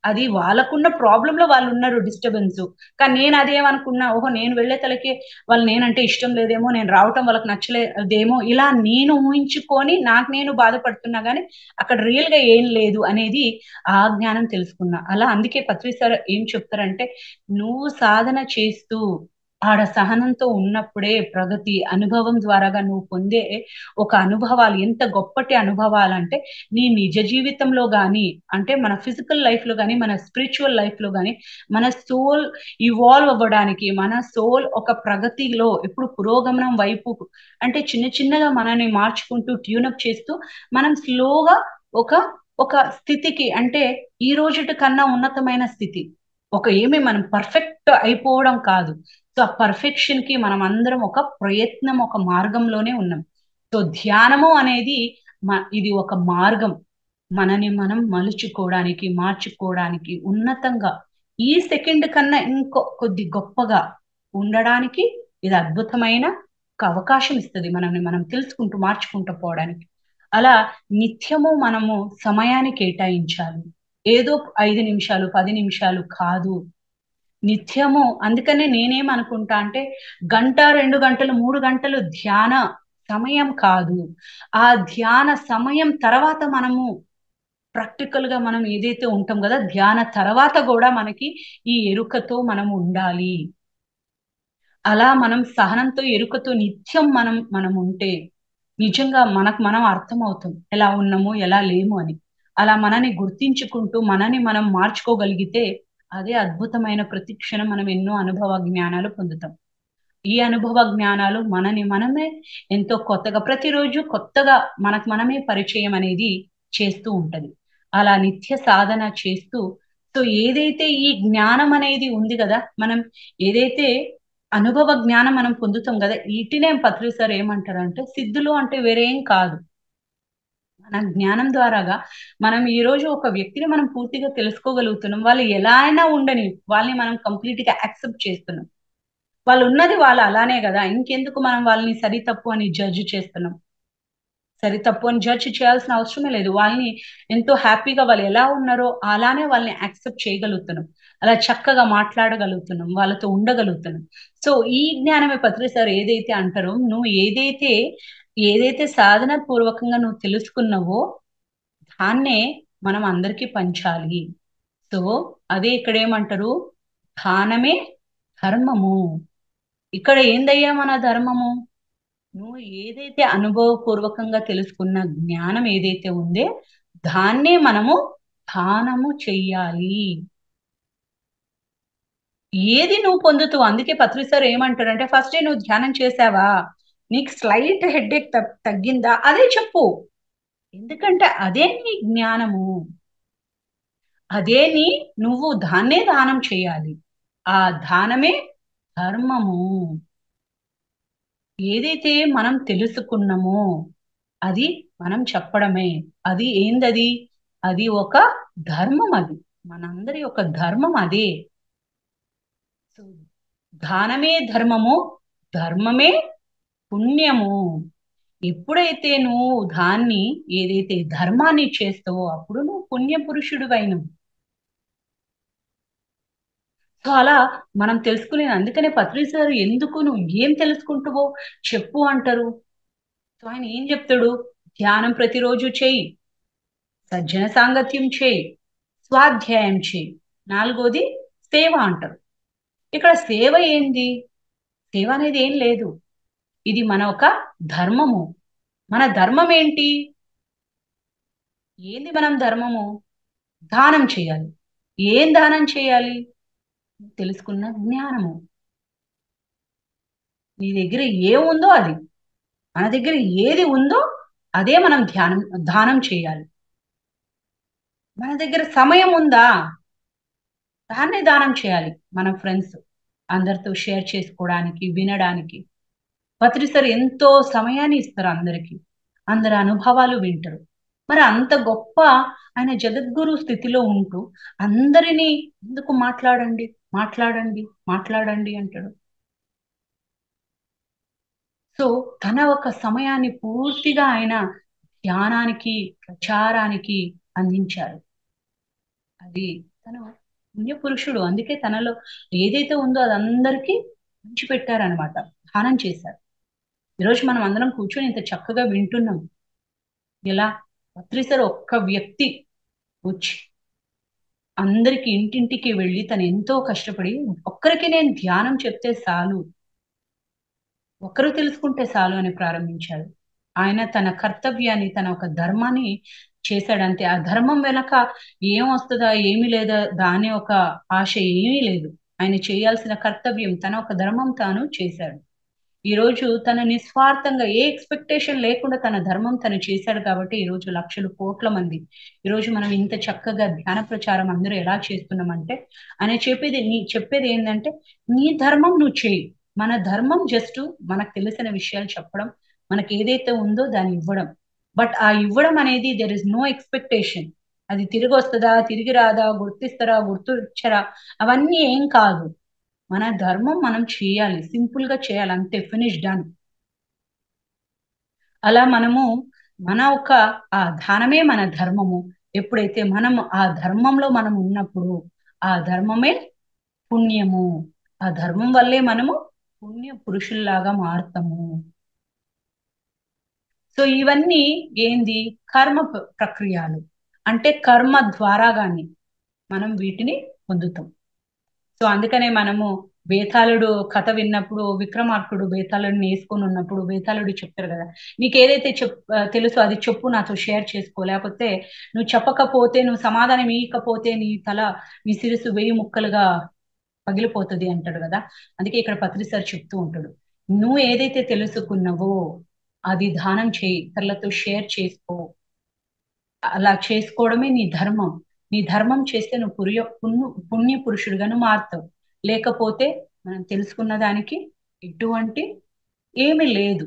అది వాళ్ళకున్న ప్రాబ్లం లో వాళ్ళు ఉన్నారు డిస్టర్బెన్స్. కానీ నేను అదేమనుకున్నా, ఓహో నేను వెళ్ళే తలకి వాళ్ళు నేనంటే ఇష్టం లేదేమో, నేను రావటం వాళ్ళకి నచ్చలేదేమో, ఇలా నేను ఊహించుకొని నాకు నేను బాధపడుతున్నా గానీ అక్కడ రియల్ గా ఏం లేదు అనేది ఆ జ్ఞానం తెలుసుకున్నా. అలా అందుకే పత్రి సార్ ఏం చెప్తారంటే, నువ్వు సాధన చేస్తూ ఆడ సహనంతో ఉన్నప్పుడే ప్రగతి అనుభవం ద్వారాగా నువ్వు పొందే ఒక అనుభవాలు ఎంత గొప్పటి అనుభవాలంటే, నీ నిజ జీవితంలో గాని, అంటే మన ఫిజికల్ లైఫ్ లో గాని, మన స్పిరిచువల్ లైఫ్ లో గాని, మన సోల్ ఇవాల్వ్ అవ్వడానికి, మన సోల్ ఒక ప్రగతిలో ఎప్పుడు పురోగమనం వైపు, అంటే చిన్న చిన్నగా మనల్ని మార్చుకుంటూ ట్యూనప్ చేస్తూ మనం స్లోగా ఒక ఒక స్థితికి, అంటే ఈ రోజుటి కన్నా ఉన్నతమైన స్థితి, మనం పర్ఫెక్ట్ అయిపోవడం కాదు. సో ఆ పర్ఫెక్షన్ కి మనం అందరం ఒక ప్రయత్నం, ఒక మార్గంలోనే ఉన్నాం. సో ధ్యానము అనేది ఇది ఒక మార్గం, మనని మనం మలుచుకోవడానికి, మార్చుకోవడానికి, ఉన్నతంగా ఈ సెకండ్ కన్నా ఇంకో కొద్ది గొప్పగా ఉండడానికి ఇది అద్భుతమైన ఒక అవకాశం ఇస్తుంది, మనల్ని మనం తెలుసుకుంటూ మార్చుకుంటూ పోవడానికి. అలా నిత్యము మనము సమయాన్ని కేటాయించాలి. ఏదో 5 నిమిషాలు, 10 నిమిషాలు కాదు. నిత్యము అందుకనే నేనేమనుకుంటా అంటే గంట, 2 గంటలు, 3 గంటలు ధ్యాన సమయం కాదు. ఆ ధ్యాన సమయం తర్వాత మనము ప్రాక్టికల్‌గా మనం ఏదైతే ఉంటాం గదా! ధ్యాన తర్వాత గూడా మనకి ఈ ఎరుకతో మనం ఉండాలి. అలా మనం సహనంతో, ఎరుకతో నిత్యం మనం ఉంటే నిజంగా మనకు మనం అర్థమవుతాం. ఎలా ఉన్నాము, ఎలా లేము అని. అలా మనని గుర్తించుకుంటూ మనని మనం మార్చుకోగలిగితే అదే అద్భుతమైన ప్రతి క్షణం మనం ఎన్నో అనుభవ జ్ఞానాలు పొందుతాం. ఈ అనుభవ జ్ఞానాలు మనని మనమే ఎంతో కొత్తగా ప్రతిరోజు కొత్తగా మనకు మనమే పరిచయం అనేది చేస్తూ ఉంటది. అలా నిత్య సాధన చేస్తూ సో ఏదైతే ఈ జ్ఞానం అనేది ఉంది గదా! మనం ఏదైతే అనుభవ జ్ఞానం మనం పొందుతాం గదా! ఈటినే పత్రి సార్ ఏమంటారంటే సిద్ధులు అంటే వేరే ఏం కాదు. మన జ్ఞానం ద్వారాగా మనం ఈరోజు ఒక వ్యక్తిని మనం పూర్తిగా తెలుసుకోగలుగుతున్నాం. వాళ్ళు ఎలా అయినా ఉండని వాళ్ళని మనం కంప్లీట్‌గా యాక్సెప్ట్ చేస్తున్నాం. వాళ్ళున్నది వాళ్ళు అలానే గదా! ఇంకెందుకు మనం వాళ్ళని సరి, తప్పు అని జడ్జ్ చేస్తున్నాం. సరి, తప్పు అని జడ్జ్ చేయాల్సిన అవసరమే లేదు. వాళ్ళని ఎంతో హ్యాపీగా వాళ్ళు ఎలా ఉన్నారో అలానే వాళ్ళని యాక్సెప్ట్ చేయగలుగుతున్నాం. అలా చక్కగా మాట్లాడగలుగుతున్నాం. వాళ్ళతో ఉండగలుగుతున్నాం. సో, ఈ జ్ఞానమే పత్రి సార్ ఏదైతే అంటారో, నువ్వు ఏదైతే సాధన పూర్వకంగా నువ్వు తెలుసుకున్నావో దాన్నే మనం అందరికీ పంచాలి. సో, అదే ఇక్కడేమంటారు, దానమే ధర్మము. ఇక్కడ ఏందయ్యా మన ధర్మము? నువ్వు ఏదైతే అనుభవపూర్వకంగా తెలుసుకున్న జ్ఞానం ఏదైతే ఉందే, దాన్నే మనము దానము చెయ్యాలి. ఏది నువ్వు పొందుతావు. అందుకే పత్రి సార్ ఏమంటారంటే, ఫస్టే నువ్వు ధ్యానం చేశావా? నీకు స్లైట్ హెడ్‌ఏక్ తగ్గిందా? అదే చెప్పు. ఎందుకంటే అదే నీ జ్ఞానము. అదే నువ్వు దాన్నే దానం చేయాలి. ఆ దానమే ధర్మము. ఏదైతే మనం తెలుసుకున్నామో అది మనం చెప్పడమే. అది ఏందది? అది ఒక ధర్మం అది. మనందరి యొక్క ధర్మం అదే. సో, దానమే ధర్మము, ధర్మమే పుణ్యము. ఎప్పుడైతే నువ్వు దాన్ని ఏదైతే ధర్మాన్ని చేస్తావో అప్పుడు నువ్వు పుణ్య పురుషుడివైనవు. సో, అలా మనం తెలుసుకునేది అందుకనే పత్రి సార్ ఎందుకు నువ్వు ఏం తెలుసుకుంటావో చెప్పు అంటారు. సో, ఆయన ఏం చెప్తాడు? ధ్యానం ప్రతిరోజు చెయ్యి. సజ్జన సాంగత్యం చేయి. స్వాధ్యాయం చేయి. నాలుగోది సేవ అంటారు. ఇక్కడ సేవ ఏంది? సేవ అనేది ఏం లేదు. ఇది మన ఒక ధర్మము. మన ధర్మం ఏంటి? ఏంది మనం ధర్మము? దానం చేయాలి. ఏం దానం చేయాలి? తెలుసుకున్న జ్ఞానము. నీ దగ్గర ఏముందో అది. మన దగ్గర ఏది ఉందో అదే మనం దానం చేయాలి. మన దగ్గర సమయం ఉందా? దాన్నే దానం చేయాలి. మన ఫ్రెండ్స్ అందరితో షేర్ చేసుకోవడానికి, వినడానికి. పత్రి సార్ ఎంతో సమయాన్ని ఇస్తారు అందరికి. అందరి అనుభవాలు వింటారు. మరి అంత గొప్ప ఆయన జగద్గురు స్థితిలో ఉంటూ అందరినీ ఎందుకు మాట్లాడండి, మాట్లాడండి, మాట్లాడండి అంటాడు. సో తన ఒక సమయాన్ని పూర్తిగా ఆయన ధ్యానానికి, ప్రచారానికి అందించారు. అది తను పుణ్యపురుషుడు. అందుకే తనలో ఏదైతే ఉందో అది అందరికీ పంచిపెట్టారనమాట. దానం చేశారు. ఈరోజు మనం అందరం కూర్చొని ఇంత చక్కగా వింటున్నాం. ఎలా? పత్రిసారి ఒక్క వ్యక్తి వచ్చి అందరికి ఇంటింటికి వెళ్ళి తను ఎంతో కష్టపడి ఒక్కరికి నేను ధ్యానం చెప్తే చాలు, ఒక్కరు తెలుసుకుంటే చాలు అని ప్రారంభించారు. ఆయన తన కర్తవ్యాన్ని, తన ఒక ధర్మాన్ని చేశాడంతే. ఆ ధర్మం వెనక ఏం వస్తుందా, ఏమీ లేదా దాని ఒక ఆశ ఏమీ లేదు. ఆయన చేయాల్సిన కర్తవ్యం తన ఒక ధర్మం తాను చేశాడు. ఈ రోజు తన నిస్వార్థంగా ఏ ఎక్స్పెక్టేషన్ లేకుండా తన ధర్మం తను చేశాడు కాబట్టి ఈ రోజు లక్షలు కోట్ల మంది ఈ రోజు మనం ఇంత చక్కగా ధ్యాన ప్రచారం అందరూ ఎలా చేస్తున్నామంటే ఆయన చెప్పేది ఏంటంటే నీ ధర్మం నువ్వు చేయి. మన ధర్మం జస్ట్ మనకు తెలిసిన విషయాలు చెప్పడం, మనకి ఏదైతే ఉందో దాన్ని ఇవ్వడం. బట్ ఆ ఇవ్వడం అనేది దెర్ ఇస్ నో ఎక్స్పెక్టేషన్. అది తిరిగి వస్తుందా, తిరిగి రాదా, గుర్తిస్తారా, గుర్తించరా, అవన్నీ ఏం కాదు. మన ధర్మం మనం చేయాలి. సింపుల్ గా చేయాలి అంతే. Finish done. అలా మనము మన ఒక ఆ ధ్యానమే మన ధర్మము. ఎప్పుడైతే మనం ఆ ధర్మంలో మనం ఉన్నప్పుడు ఆ ధర్మమే పుణ్యము. ఆ ధర్మం వల్లే మనము పుణ్య పురుషుల్లాగా మారుతాము. సో ఇవన్నీ ఏంది? కర్మ ప్రక్రియలు. అంటే కర్మ ద్వారా గాని మనం వీటిని పొందుతాం. సో అందుకనే మనము బేతాళుడు కథ విన్నప్పుడు విక్రమార్కుడు బేతాళుడిని వేసుకొని ఉన్నప్పుడు బేతాళుడు చెప్తారు కదా, నీకు ఏదైతే తెలుసో అది చెప్పు, నాతో షేర్ చేసుకో, లేకపోతే నువ్వు చెప్పకపోతే, నువ్వు సమాధానం ఇవ్వకపోతే నీ తల, నీ శిరస్సు 1000 ముక్కలుగా పగిలిపోతుంది అంటాడు కదా. అందుకే ఇక్కడ పత్రి సార్ చెప్తూ ఉంటాడు, నువ్వు ఏదైతే తెలుసుకున్నావో అది దానం చేయి, ఇతరులతో షేర్ చేసుకో. అలా చేసుకోవడమే నీ ధర్మం. నీ ధర్మం చేస్తే నువ్వు పుణ్య పురుషుడిగాను మారుతావు. లేకపోతే మనం తెలుసుకున్న దానికి ఎటువంటి ఏమీ లేదు.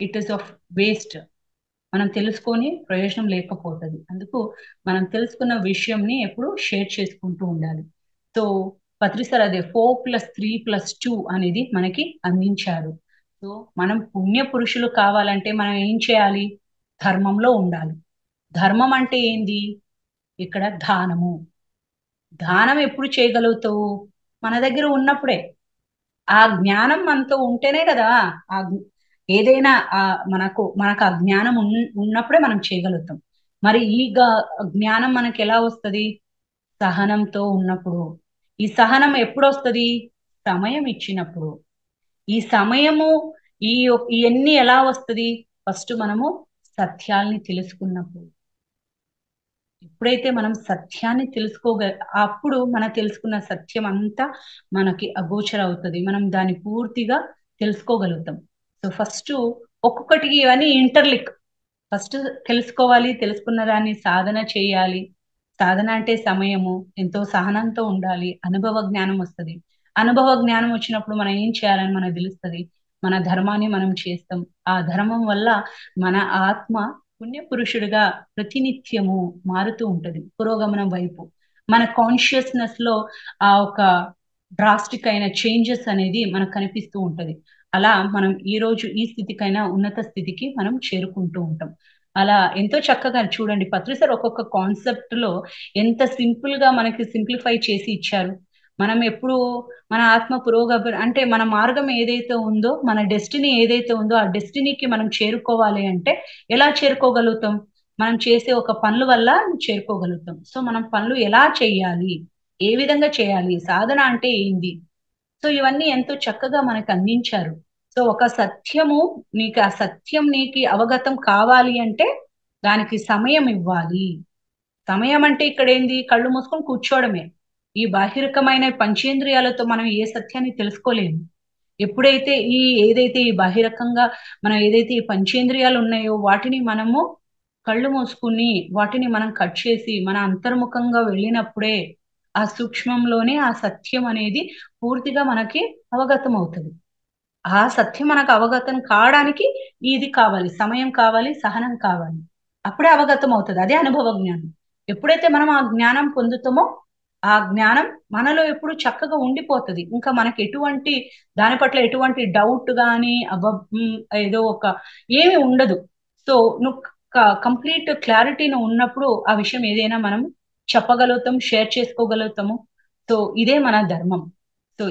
It is of waste. మనం తెలుసుకొని ప్రయోజనం లేకపోతుంది. అందుకు మనం తెలుసుకున్న విషయంని ఎప్పుడు షేర్ చేసుకుంటూ ఉండాలి. సో పత్రి సార్ అదే 4+3+2 అనేది మనకి అందించారు. సో మనం పుణ్య పురుషులు కావాలంటే మనం ఏం చేయాలి? ధర్మంలో ఉండాలి. ధర్మం అంటే ఏంది? ఇక్కడ దానము. దానం ఎప్పుడు చేయగలుగుతావు? మన దగ్గర ఉన్నప్పుడే. ఆ జ్ఞానం మనతో ఉంటేనే కదా. ఆ ఏదైనా మనకు ఆ జ్ఞానం ఉన్నప్పుడే మనం చేయగలుగుతాం. మరి జ్ఞానం మనకి ఎలా వస్తుంది? సహనంతో ఉన్నప్పుడు. ఈ సహనం ఎప్పుడు వస్తుంది? సమయం ఇచ్చినప్పుడు. ఈ సమయము, ఇవన్నీ ఎలా వస్తుంది? ఫస్ట్ మనము సత్యాల్ని తెలుసుకున్నప్పుడు. ఎప్పుడైతే మనం సత్యాన్ని అప్పుడు మనం తెలుసుకున్న సత్యం అంతా మనకి అగోచర అవుతుంది. మనం దాన్ని పూర్తిగా తెలుసుకోగలుగుతాం. సో ఫస్ట్ ఒక్కొక్కటికి ఇవన్నీ ఇంటర్లిక్. ఫస్ట్ తెలుసుకోవాలి, తెలుసుకున్న దాన్ని సాధన చేయాలి. సాధన అంటే సమయము, ఎంతో సహనంతో ఉండాలి, అనుభవ జ్ఞానం వస్తుంది. అనుభవ జ్ఞానం వచ్చినప్పుడు మనం ఏం చేయాలని మనకు తెలుస్తుంది. మన ధర్మాన్ని మనం చేస్తాం. ఆ ధర్మం వల్ల మన ఆత్మ పుణ్య పురుషుడిగా ప్రతినిత్యము మారుతూ ఉంటది పురోగమనం వైపు. మన కాన్షియస్నెస్ లో ఆ ఒక డ్రాస్టిక్ అయిన చేంజెస్ అనేది మనకు కనిపిస్తూ ఉంటది. అలా మనం ఈ రోజు ఈ స్థితికైనా ఉన్నత స్థితికి మనం చేరుకుంటూ ఉంటాం. అలా ఎంతో చక్కగా చూడండి పత్రి సార్ ఒక్కొక్క కాన్సెప్ట్ లో ఎంత సింపుల్ గా మనకి సింప్లిఫై చేసి ఇచ్చారు. మనం ఎప్పుడు మన ఆత్మ పురోగమనం అంటే మన మార్గం ఏదైతే ఉందో, మన డెస్టినీ ఏదైతే ఉందో ఆ డెస్టినీకి మనం చేరుకోవాలి అంటే ఎలా చేరుకోగలుగుతాం? మనం చేసే ఒక పనుల వల్ల చేరుకోగలుగుతాం. సో మనం పనులు ఎలా చేయాలి, ఏ విధంగా చేయాలి, సాధన అంటే ఏంది? సో ఇవన్నీ ఎంతో చక్కగా మనకు అందించారు. సో ఒక సత్యము, నీకు ఆ సత్యం నీకు అవగతం కావాలి అంటే దానికి సమయం ఇవ్వాలి. సమయం అంటే ఇక్కడ ఏంది? కళ్ళు మూసుకొని కూర్చోవడమే. ఈ బాహిరకమైన పంచేంద్రియాలతో మనం ఏ సత్యాన్ని తెలుసుకోలేము. ఎప్పుడైతే ఏదైతే ఈ బాహిరకంగా మనం ఏదైతే ఈ పంచేంద్రియాలు ఉన్నాయో వాటిని మనము కళ్ళు మూసుకుని వాటిని మనం కట్ చేసి మన అంతర్ముఖంగా వెళ్ళినప్పుడే ఆ సూక్ష్మంలోనే ఆ సత్యం అనేది పూర్తిగా మనకి అవగతం అవుతుంది. ఆ సత్యం మనకు అవగతం కావడానికి ఇది కావాలి, సమయం కావాలి, సహనం కావాలి. అప్పుడే అవగతం అవుతుంది. అదే అనుభవ జ్ఞానం. ఎప్పుడైతే మనం ఆ జ్ఞానం పొందుతామో ఆ జ్ఞానం మనలో ఎప్పుడు చక్కగా ఉండిపోతుంది. ఇంకా మనకి ఎటువంటి దాని పట్ల ఎటువంటి డౌట్ కానీ ఏదో ఒక ఏమి ఉండదు. సో నువ్వు కంప్లీట్ క్లారిటీని ఉన్నప్పుడు ఆ విషయం ఏదైనా మనం చెప్పగలుగుతాం, షేర్ చేసుకోగలుగుతాము. సో ఇదే మన ధర్మం. సో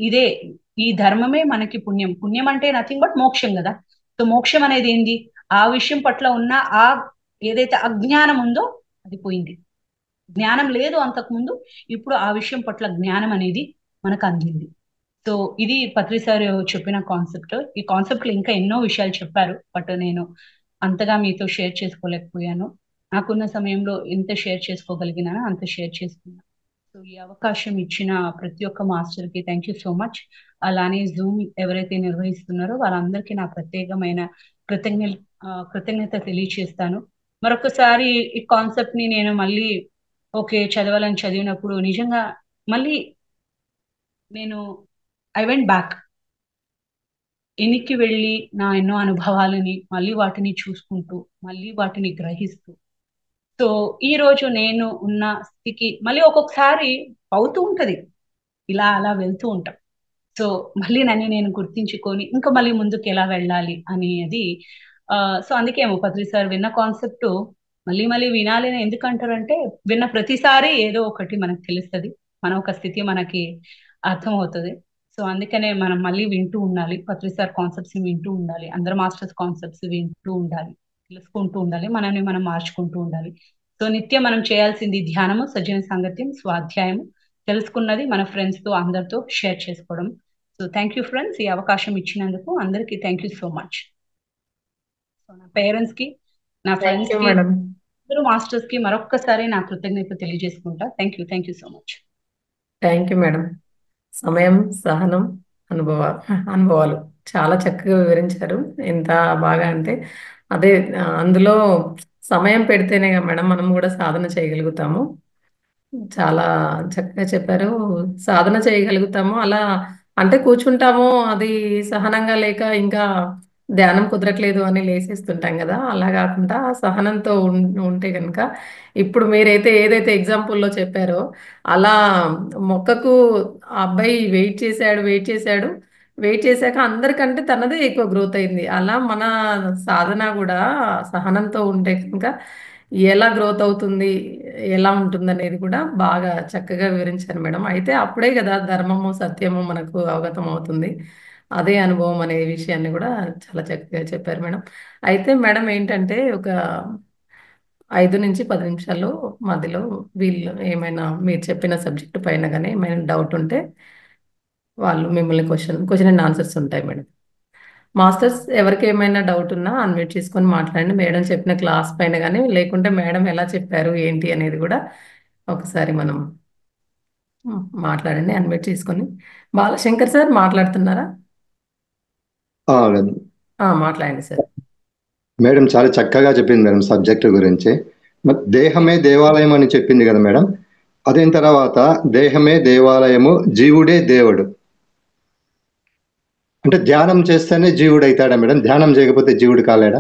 ఇదే ఈ ధర్మమే మనకి పుణ్యం. పుణ్యం అంటే నథింగ్ బట్ మోక్షం కదా. సో మోక్షం అనేది ఏంది? ఆ విషయం పట్ల ఉన్న ఆ ఏదైతే అజ్ఞానం ఉందో అది పోయింది. జ్ఞానం లేదు అంతకుముందు, ఇప్పుడు ఆ విషయం పట్ల జ్ఞానం అనేది మనకు అందింది. సో ఇది పత్రి సార్ చెప్పిన కాన్సెప్ట్. ఈ కాన్సెప్ట్ లో ఇంకా ఎన్నో విషయాలు చెప్పారు, బట్ నేను అంతగా మీతో షేర్ చేసుకోలేకపోయాను. నాకున్న సమయంలో ఎంత షేర్ చేసుకోగలిగినానో అంత షేర్ చేసుకున్నాను. సో ఈ అవకాశం ఇచ్చిన ప్రతి ఒక్క మాస్టర్ కి థ్యాంక్ యూ సో మచ్. అలానే జూమ్ ఎవరైతే నిర్వహిస్తున్నారో వాళ్ళందరికీ నా ప్రత్యేకమైన కృతజ్ఞ కృతజ్ఞత తెలియచేస్తాను. మరొకసారి ఈ కాన్సెప్ట్ ని నేను మళ్ళీ ఓకే చదవాలని చదివినప్పుడు నిజంగా మళ్ళీ నేను ఐ వెంట్ బ్యాక్, వెనక్కి వెళ్ళి నా ఎన్నో అనుభవాలని మళ్ళీ వాటిని చూసుకుంటూ మళ్ళీ వాటిని గ్రహిస్తూ, సో ఈ రోజు నేను ఉన్న స్థితికి మళ్ళీ ఒక్కొక్కసారి అవుతూ ఉంటది, ఇలా అలా వెళ్తూ ఉంటాం. సో మళ్ళీ నన్ను నేను గుర్తించుకొని ఇంకా మళ్ళీ ముందుకు ఎలా వెళ్ళాలి అనేది సో అందుకేమో పత్రి సార్ విన్న కాన్సెప్ట్ మళ్ళీ మళ్ళీ వినాలి అని ఎందుకు అంటారంటే, విన్న ప్రతిసారి ఏదో ఒకటి మనకు తెలుస్తుంది, మన ఒక స్థితి మనకి అర్థం అవుతుంది. సో అందుకనే మనం మళ్ళీ వింటూ ఉండాలి, పత్రి సార్ కాన్సెప్ట్స్ వింటూ ఉండాలి, అందరు మాస్టర్స్ కాన్సెప్ట్స్ వింటూ ఉండాలి, తెలుసుకుంటూ ఉండాలి, మనల్ని మనం మార్చుకుంటూ ఉండాలి. సో నిత్యం మనం చేయాల్సింది ధ్యానము, సజ్జన సాంగత్యం, స్వాధ్యాయము, తెలుసుకున్నది మన ఫ్రెండ్స్ తో అందరితో షేర్ చేసుకోవడం. సో థ్యాంక్ యూ ఫ్రెండ్స్, ఈ అవకాశం ఇచ్చినందుకు అందరికీ thank you so much. So నా పేరెంట్స్ కి, నా థ్యాంక్ ఫ్రెండ్స్ యూ కి, మేడం. అందరూ మాస్టర్స్ కి మరొక్కసారి నా కృతజ్ఞత తెలియజేసుకుంటా. Thank you so much. Thank you madam. సమయం, సహనం, అనుభవ అనుభవాలు చాలా చక్కగా వివరించారు. ఎంత బాగా అంటే అదే అందులో సమయం పెడితేనే కదా మేడం మనం కూడా సాధన చేయగలుగుతాము. చాలా చక్కగా చెప్పారు. సాధన చేయగలుగుతాము అలా అంటే కూర్చుంటాము, అది సహనంగా లేక ఇంకా ధ్యానం కుదరట్లేదు అని లేసేస్తుంటాం కదా, అలా కాకుండా ఆ సహనంతో ఉంటే కనుక ఇప్పుడు మీరైతే ఏదైతే ఎగ్జాంపుల్లో చెప్పారో అలా మొక్కకు ఆ అబ్బాయి వెయిట్ చేశాడు వెయిట్ చేశాక అందరికంటే తనదే ఎక్కువ గ్రోత్ అయింది. అలా మన సాధన కూడా సహనంతో ఉంటే కనుక ఎలా గ్రోత్ అవుతుంది, ఎలా ఉంటుంది అనేది కూడా బాగా చక్కగా వివరించారు మేడం. అయితే అప్పుడే కదా ధర్మము సత్యము మనకు అవగతం అవుతుంది. అదే అనుభవం అనే విషయాన్ని కూడా చాలా చక్కగా చెప్పారు మేడం. అయితే మేడం ఏంటంటే ఒక 5 నుంచి 10 నిమిషాలు మధ్యలో వీళ్ళు ఏమైనా మీరు చెప్పిన సబ్జెక్ట్ పైన కానీ ఏమైనా డౌట్ ఉంటే వాళ్ళు మిమ్మల్ని క్వశ్చన్ అండ్ ఆన్సర్స్ ఉంటాయి మేడం. మాస్టర్స్ ఎవరికి ఏమైనా డౌట్ ఉన్నా అన్మ్యూట్ చేసుకొని మాట్లాడండి. మేడం చెప్పిన క్లాస్ పైన కానీ లేకుంటే మేడం ఎలా చెప్పారు ఏంటి అనేది కూడా ఒకసారి మనం మాట్లాడండి అన్మ్యూట్ చేసుకొని. బాలశంకర్ సార్ మాట్లాడుతున్నారా? ఆ, మాట్లాడండి సార్. మేడం చాలా చక్కగా చెప్పింది మేడం సబ్జెక్టు గురించి. మరి దేహమే దేవాలయం అని చెప్పింది కదా మేడం. అదైన తర్వాత దేహమే దేవాలయము, జీవుడే దేవుడు. అంటే ధ్యానం చేస్తేనే జీవుడు అవుతాడా మేడం? ధ్యానం చేయకపోతే జీవుడు కాలేడా?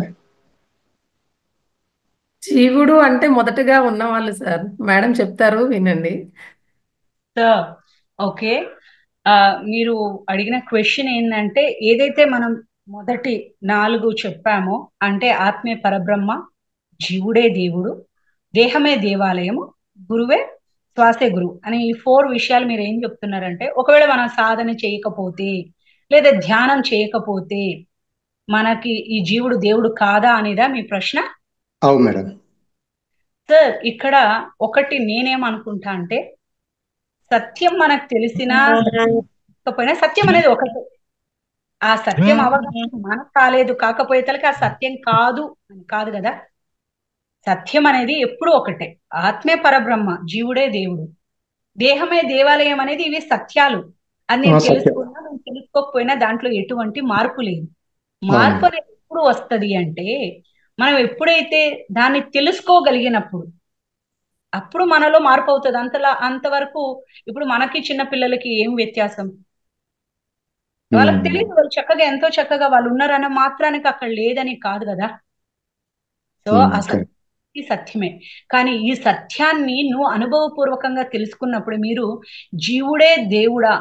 జీవుడు అంటే మొదటగా ఉన్నవాళ్ళు సార్, మేడం చెప్తారు వినండి. సార్ ఓకే, మీరు అడిగిన క్వశ్చన్ ఏంటంటే, ఏదైతే మనం మొదటి 4 చెప్పామో, అంటే ఆత్మే పరబ్రహ్మ, జీవుడే దేవుడు, దేహమే దేవాలయము, గురువే శ్వాసే గురువు అని ఈ 4 విషయాలు మీరు ఏం చెప్తున్నారంటే, ఒకవేళ మనం సాధన చేయకపోతే లేదా ధ్యానం చేయకపోతే మనకి ఈ జీవుడు దేవుడు కాదా అనేదా మీ ప్రశ్న? అవు మేడం. సార్ ఇక్కడ ఒకటి నేనేమనుకుంటా అంటే, సత్యం మనకు తెలిసినా తెలియకపోయినా సత్యం అనేది ఒకటే. ఆ సత్యం అవగాహన మనకు కాలేదు కాకపోయేతలకి ఆ సత్యం కాదు అని కాదు కదా. సత్యం అనేది ఎప్పుడూ ఒకటే. ఆత్మే పరబ్రహ్మ, జీవుడే దేవుడు, దేహమే దేవాలయం అనేది ఇవి సత్యాలు. అది నేను సత్యం. తెలుసుకున్నా నేను తెలుసుకోకపోయినా దాంట్లో ఎటువంటి మార్పు లేదు. అవును. మార్పు అనేది ఎప్పుడు వస్తది అంటే, మనం ఎప్పుడైతే దాన్ని తెలుసుకోగలిగినప్పుడు అప్పుడు మనలో మార్పు అవుతుంది. అంతవరకు ఇప్పుడు మనకి చిన్న పిల్లలకి ఏం వ్యత్యాసం? వాళ్ళకి తెలియదు, వాళ్ళు చక్కగా ఎంతో చక్కగా వాళ్ళు ఉన్నారన్న మాత్రానికి అక్కడ లేదని కాదు కదా. సో ఆ కరెక్ట్. ఈ సత్యమే. కానీ ఈ సత్యాన్ని నువ్వు అనుభవపూర్వకంగా తెలుసుకున్నప్పుడు మీరు జీవుడే దేవుడా,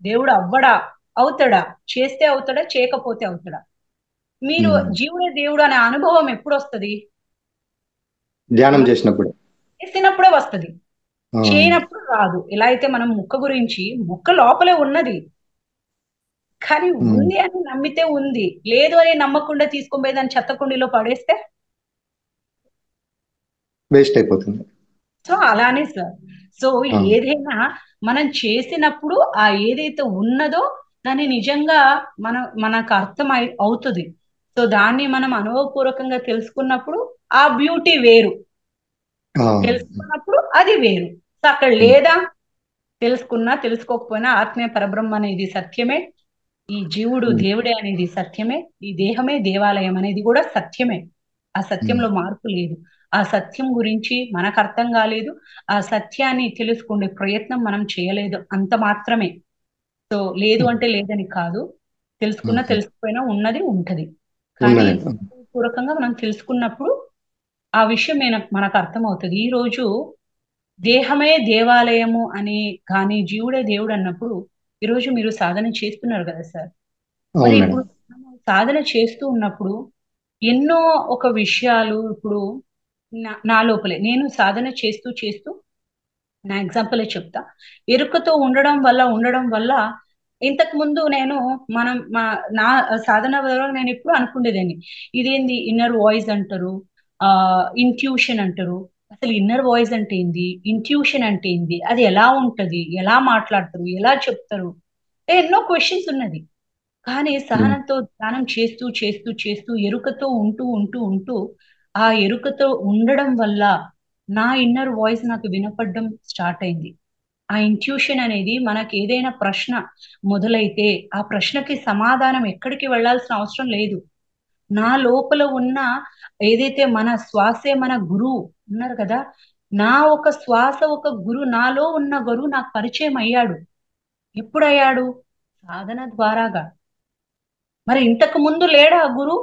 దేవుడు అవ్వడా, అవుతాడా, చేస్తే అవుతాడా, చేయకపోతే అవుతాడా, మీరు జీవుడే దేవుడు అనే అనుభవం ఎప్పుడు వస్తుంది? ధ్యానం చేసినప్పుడు. చేసినప్పుడే వస్తుంది, చేయనప్పుడు రాదు. ఎలా అయితే మనం ముక్క గురించి, ముక్క లోపలే ఉన్నది కానీ ఉంది అని నమ్మితే ఉంది, లేదు అని నమ్మకుండా తీసుకొని పోయి దాన్ని చెత్త కుండీలో పడేస్తే వేస్ట్ అయిపోతుంది. సో అలానే సార్. సో ఏదైనా మనం చేసినప్పుడు ఆ ఏదైతే ఉన్నదో దాన్ని నిజంగా మనకు అవుతుంది. సో దాన్ని మనం అనుభవపూర్వకంగా తెలుసుకున్నప్పుడు ఆ బ్యూటీ వేరు, తెలుసుకున్నప్పుడు అది వేరు. సో అక్కడ లేదా, తెలుసుకున్నా తెలుసుకోకపోయినా ఆత్మీయ పరబ్రహ్మ అనేది సత్యమే, ఈ జీవుడు దేవుడే అనేది సత్యమే, ఈ దేహమే దేవాలయం అనేది కూడా సత్యమే. ఆ సత్యంలో మార్పు లేదు. ఆ సత్యం గురించి మనకు అర్థం కాలేదు, ఆ సత్యాన్ని తెలుసుకునే ప్రయత్నం మనం చేయలేదు, అంత మాత్రమే. సో లేదు అంటే లేదని కాదు, తెలుసుకున్నా తెలుసుకుపోయినా ఉన్నది ఉంటది. కానీ పూర్వకంగా మనం తెలుసుకున్నప్పుడు ఆ విషయం మనకు అర్థమవుతుంది. ఈ రోజు దేహమే దేవాలయము అని కానీ జీవుడే దేవుడు అన్నప్పుడు ఈరోజు మీరు సాధన చేస్తున్నారు కదా సార్. మరి ఇప్పుడు సాధన చేస్తూ ఉన్నప్పుడు ఎన్నో ఒక విషయాలు ఇప్పుడు నా లోపలే నేను సాధన చేస్తూ చేస్తూ నా ఎగ్జాంపులే చెప్తా. ఎరుకతో ఉండడం వల్ల ఇంతకు ముందు నేను నా సాధన వల్ల నేను ఎప్పుడు అనుకునేదాన్ని, ఇదేంది ఇన్నర్ వాయిస్ అంటారు, ఇంట్యూషన్ అంటారు. అసలు ఇన్నర్ వాయిస్ అంటే ఏంది, ఇంట్యూషన్ అంటే ఏంది, అది ఎలా ఉంటది, ఎలా మాట్లాడతారు, ఎలా చెప్తారు, ఎన్నో క్వశ్చన్స్ ఉన్నది. కానీ సహనంతో ధ్యానం చేస్తూ చేస్తూ చేస్తూ ఎరుకతో ఉంటూ ఆ ఎరుకతో ఉండడం వల్ల నా ఇన్నర్ వాయిస్ నాకు వినపడడం స్టార్ట్ అయింది. ఆ ఇంట్యూషన్ అనేది మనకి ఏదైనా ప్రశ్న మొదలైతే ఆ ప్రశ్నకి సమాధానం ఎక్కడికి వెళ్ళాల్సిన అవసరం లేదు. నా లోపల ఉన్న ఏదైతే మన శ్వాసే మన గురువు ఉన్నారు కదా, నా ఒక శ్వాస ఒక గురువు, నాలో ఉన్న గురువు నాకు పరిచయం అయ్యాడు. ఎప్పుడయ్యాడు? సాధన ద్వారాగా. మరి ఇంతకు ముందు లేడా ఆ గురువు?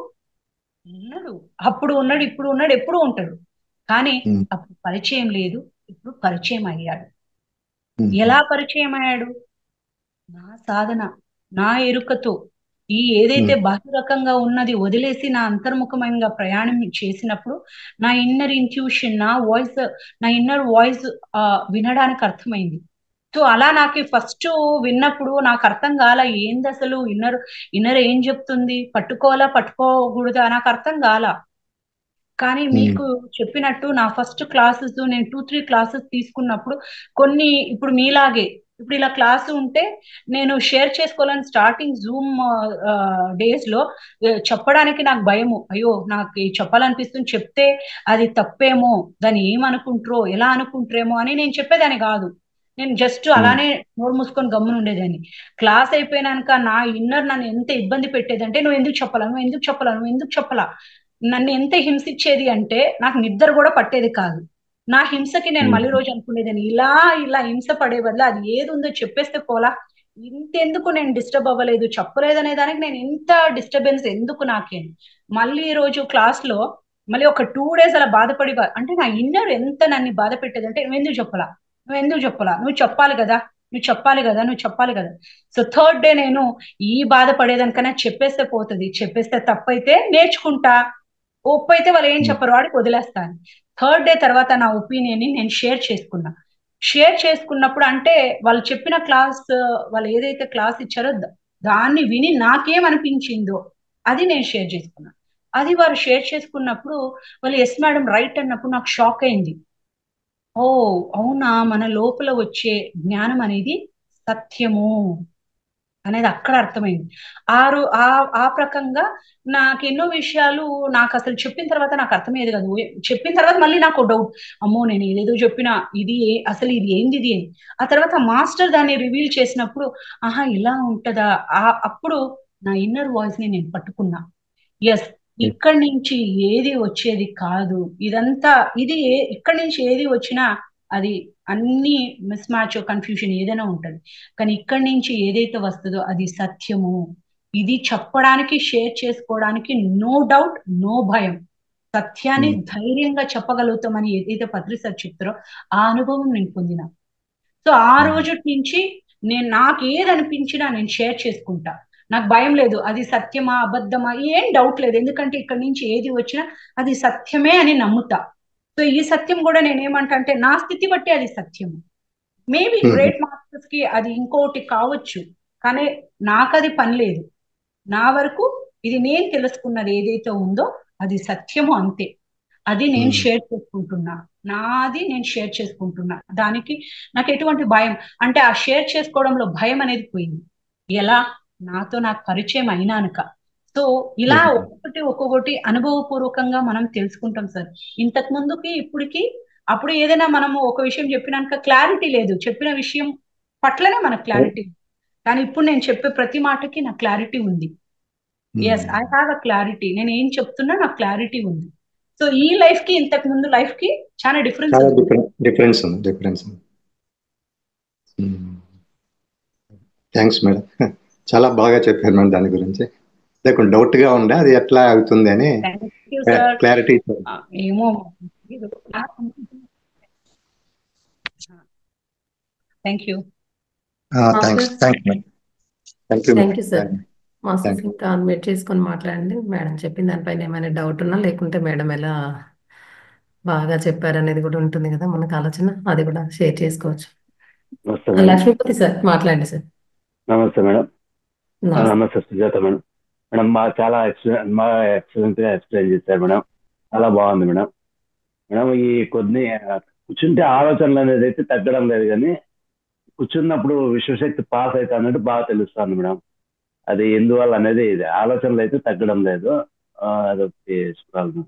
ఉన్నాడు. అప్పుడు ఉన్నాడు, ఇప్పుడు ఉన్నాడు, ఎప్పుడు ఉంటాడు. కానీ అప్పుడు పరిచయం లేదు, ఇప్పుడు పరిచయం అయ్యాడు. ఎలా పరిచయం అయ్యాడు? నా సాధన, నా ఎరుకతో ఈ ఏదైతే బాహ్యరకంగా ఉన్నది వదిలేసి నా అంతర్ముఖమైన ప్రయాణం చేసినప్పుడు నా ఇన్నర్ ఇంట్యూషన్, నా ఇన్నర్ వాయిస్ వినడానికి అర్థమైంది. సో అలా నాకు ఫస్ట్ విన్నప్పుడు నాకు అర్థం కాల, ఏంది అసలు ఇన్నర్ ఇన్నర్ ఏం చెప్తుంది, పట్టుకోవాలా పట్టుకోకూడదా నాకు అర్థం కాల. కానీ మీకు చెప్పినట్టు నా ఫస్ట్ క్లాసెస్ నేను 2-3 క్లాసెస్ తీసుకున్నప్పుడు కొన్ని ఇప్పుడు మీలాగే ఇప్పుడు ఇలా క్లాస్ ఉంటే నేను షేర్ చేసుకోవాలని స్టార్టింగ్ జూమ్ డేస్ లో చెప్పడానికి నాకు భయము. అయ్యో నాకు చెప్పాలనిపిస్తుంది, చెప్తే అది తప్పేమో, దాన్ని ఏమనుకుంటారో ఎలా అనుకుంటారేమో అని నేను చెప్పేదాన్ని కాదు. నేను జస్ట్ అలానే నోరు మూసుకొని గమ్మున ఉండేదాన్ని. క్లాస్ అయిపోయినాక నా ఇన్నర్ నన్ను ఎంత ఇబ్బంది పెట్టేదంటే, నువ్వు ఎందుకు చెప్పాలా, నువ్వు ఎందుకు చెప్పాలా, నువ్వు ఎందుకు చెప్పాలా, నన్ను ఎంత హింసించేది అంటే నాకు నిద్ర కూడా పట్టేది కాదు. నా హింసకి నేను మళ్ళీ రోజు అనుకునేదాన్ని, ఇలా ఇలా హింస పడే బదులు అది ఏది ఉందో చెప్పేస్తే పోలా, ఇంతెందుకు నేను డిస్టర్బ్ అవ్వలేదు, చెప్పలేదు అనే దానికి నేను ఇంత డిస్టర్బెన్స్ ఎందుకు నాకేం. మళ్ళీ ఈ రోజు క్లాస్ లో మళ్ళీ ఒక 2 days అలా బాధపడి అంటే నా ఇన్నర్ ఎంత నన్ను బాధ పెట్టేది అంటే, నువ్వు చెప్పాలి కదా, నువ్వు చెప్పాలి కదా. సో థర్డ్ డే నేను ఈ బాధపడేదానికన్నా చెప్పేస్తే పోతుంది, చెప్పేస్తే తప్పైతే నేర్చుకుంటా, ఒప్పు అయితే వాళ్ళు ఏం చెప్పరు వాడికి వదిలేస్తాను. థర్డ్ డే తర్వాత నా ఒపీనియన్ ని నేను షేర్ చేసుకున్నప్పుడు అంటే వాళ్ళు చెప్పిన క్లాస్, వాళ్ళు ఏదైతే క్లాస్ ఇచ్చారో దాన్ని విని నాకేమనిపించిందో అది నేను షేర్ చేసుకున్నాను. అది వారు షేర్ చేసుకున్నప్పుడు వాళ్ళు ఎస్ మేడం రైట్ అన్నప్పుడు నాకు షాక్ అయింది. ఓ అవునా, మన లోపల వచ్చే జ్ఞానం అనేది సత్యము అనేది అక్కడ అర్థమైంది. ఆ ప్రకంగా నాకు ఎన్నో విషయాలు నాకు అసలు చెప్పిన తర్వాత నాకు అర్థమయ్యేది కాదు. చెప్పిన తర్వాత మళ్ళీ నాకు డౌట్, అమ్మో నేను ఏదేదో చెప్పినా అసలు ఇది ఏంది ఇది అని. ఆ తర్వాత మాస్టర్ దాన్ని రివీల్ చేసినప్పుడు ఆహా ఇలా ఉంటదా, అప్పుడు నా ఇన్నర్ వాయిస్ ని నేను పట్టుకున్నా. ఎస్, ఇక్కడి నుంచి ఏది వచ్చేది కాదు, ఇక్కడి నుంచి ఏది వచ్చినా అది అన్ని మిస్ మ్యాచ్ కన్ఫ్యూషన్ ఏదైనా ఉంటది. కానీ ఇక్కడి నుంచి ఏదైతే వస్తుందో అది సత్యము. ఇది చెప్పడానికి షేర్ చేసుకోవడానికి నో డౌట్, నో భయం, సత్యాన్ని ధైర్యంగా చెప్పగలుగుతామని ఏదైతే పత్రి సార్ చెప్తారో ఆ అనుభవం నేను పొందిన. సో ఆ రోజు నుంచి నాకు ఏది అనిపించినా నేను షేర్ చేసుకుంటా. నాకు భయం లేదు, అది సత్యమా అబద్ధమా ఏం డౌట్ లేదు, ఎందుకంటే ఇక్కడ నుంచి ఏది వచ్చినా అది సత్యమే అని నమ్ముతా. సో ఈ సత్యం కూడా నేనేమంటా అంటే నా స్థితి బట్టి అది సత్యము. మేబీ గ్రేట్ మాస్టర్స్ కి అది ఇంకోటి కావచ్చు, కానీ నాకు అది పని లేదు. నా వరకు ఇది నేను తెలుసుకున్నది ఏదైతే ఉందో అది సత్యము అంతే. అది నేను షేర్ చేసుకుంటున్నా. దానికి నాకు ఎటువంటి భయం అంటే ఆ షేర్ చేసుకోవడంలో భయం అనేది పోయింది. ఎలా? నాతో నాకు పరిచయం అయినానుక. సో ఇలా ఒక్కొక్కటి అనుభవపూర్వకంగా మనం తెలుసుకుంటాం సార్. ఇంతకు ముందుకి ఇప్పటికి అప్పుడు ఏదైనా మనము ఒక విషయం చెప్పినాక క్లారిటీ లేదు, చెప్పిన విషయం పట్లనే మనకు క్లారిటీ. కానీ ఇప్పుడు నేను చెప్పే ప్రతి మాటకి నాకు క్లారిటీ ఉంది. Yes, I have a clarity, నేను ఏం చెప్తున్నా నాకు క్లారిటీ ఉంది. సో ఈ లైఫ్ కి ఇంతకు ముందు లైఫ్ కి చాలా డిఫరెన్స్ ఉంది. థ్యాంక్స్ మేడం, చాలా బాగా చెప్పారు మేడం. దాని గురించి లేకుండా డౌట్ గా ఉండే అది ఎట్లా అవుతుంది అని క్లారిటీ. ఏమో, thank you. Thank you sir. Masters thank ఇంకా అన్మ్యూట్ చేసుకొని మాట్లాడండి. మేడం చెప్పిన దానిపైన ఏమైనా డౌట్ ఉన్నా, లేకుంటే మేడం ఎలా బాగా చెప్పారనేది కూడా ఉంటుంది కదా మనకు ఆలోచన, అది కూడా షేర్ చేసుకోవచ్చు. నమస్తే మేడం. లక్ష్మీపతి సార్ మాట్లాడండి సార్. నమస్తే మేడం. నమస్తే. నమస్తే సుజాత మేడం. మేడం చాలా ఎక్సలెంట్ గా ఎక్స్ప్లెయిన్ చేశారు మేడం. చాలా బాగుంది మేడం. మేడం ఈ కొన్ని కూర్చుంటే ఆలోచనలు అనేది అయితే తగ్గడం లేదు, కానీ కూర్చున్నప్పుడు విశ్వశక్తి పాస్ అవుతా అన్నట్టు బాగా తెలుస్తుంది మేడం. అది ఎందువల్ల అనేది ఇది ఆలోచనలు అయితే తగ్గడం లేదు. అదొకటి ప్రాబ్లం.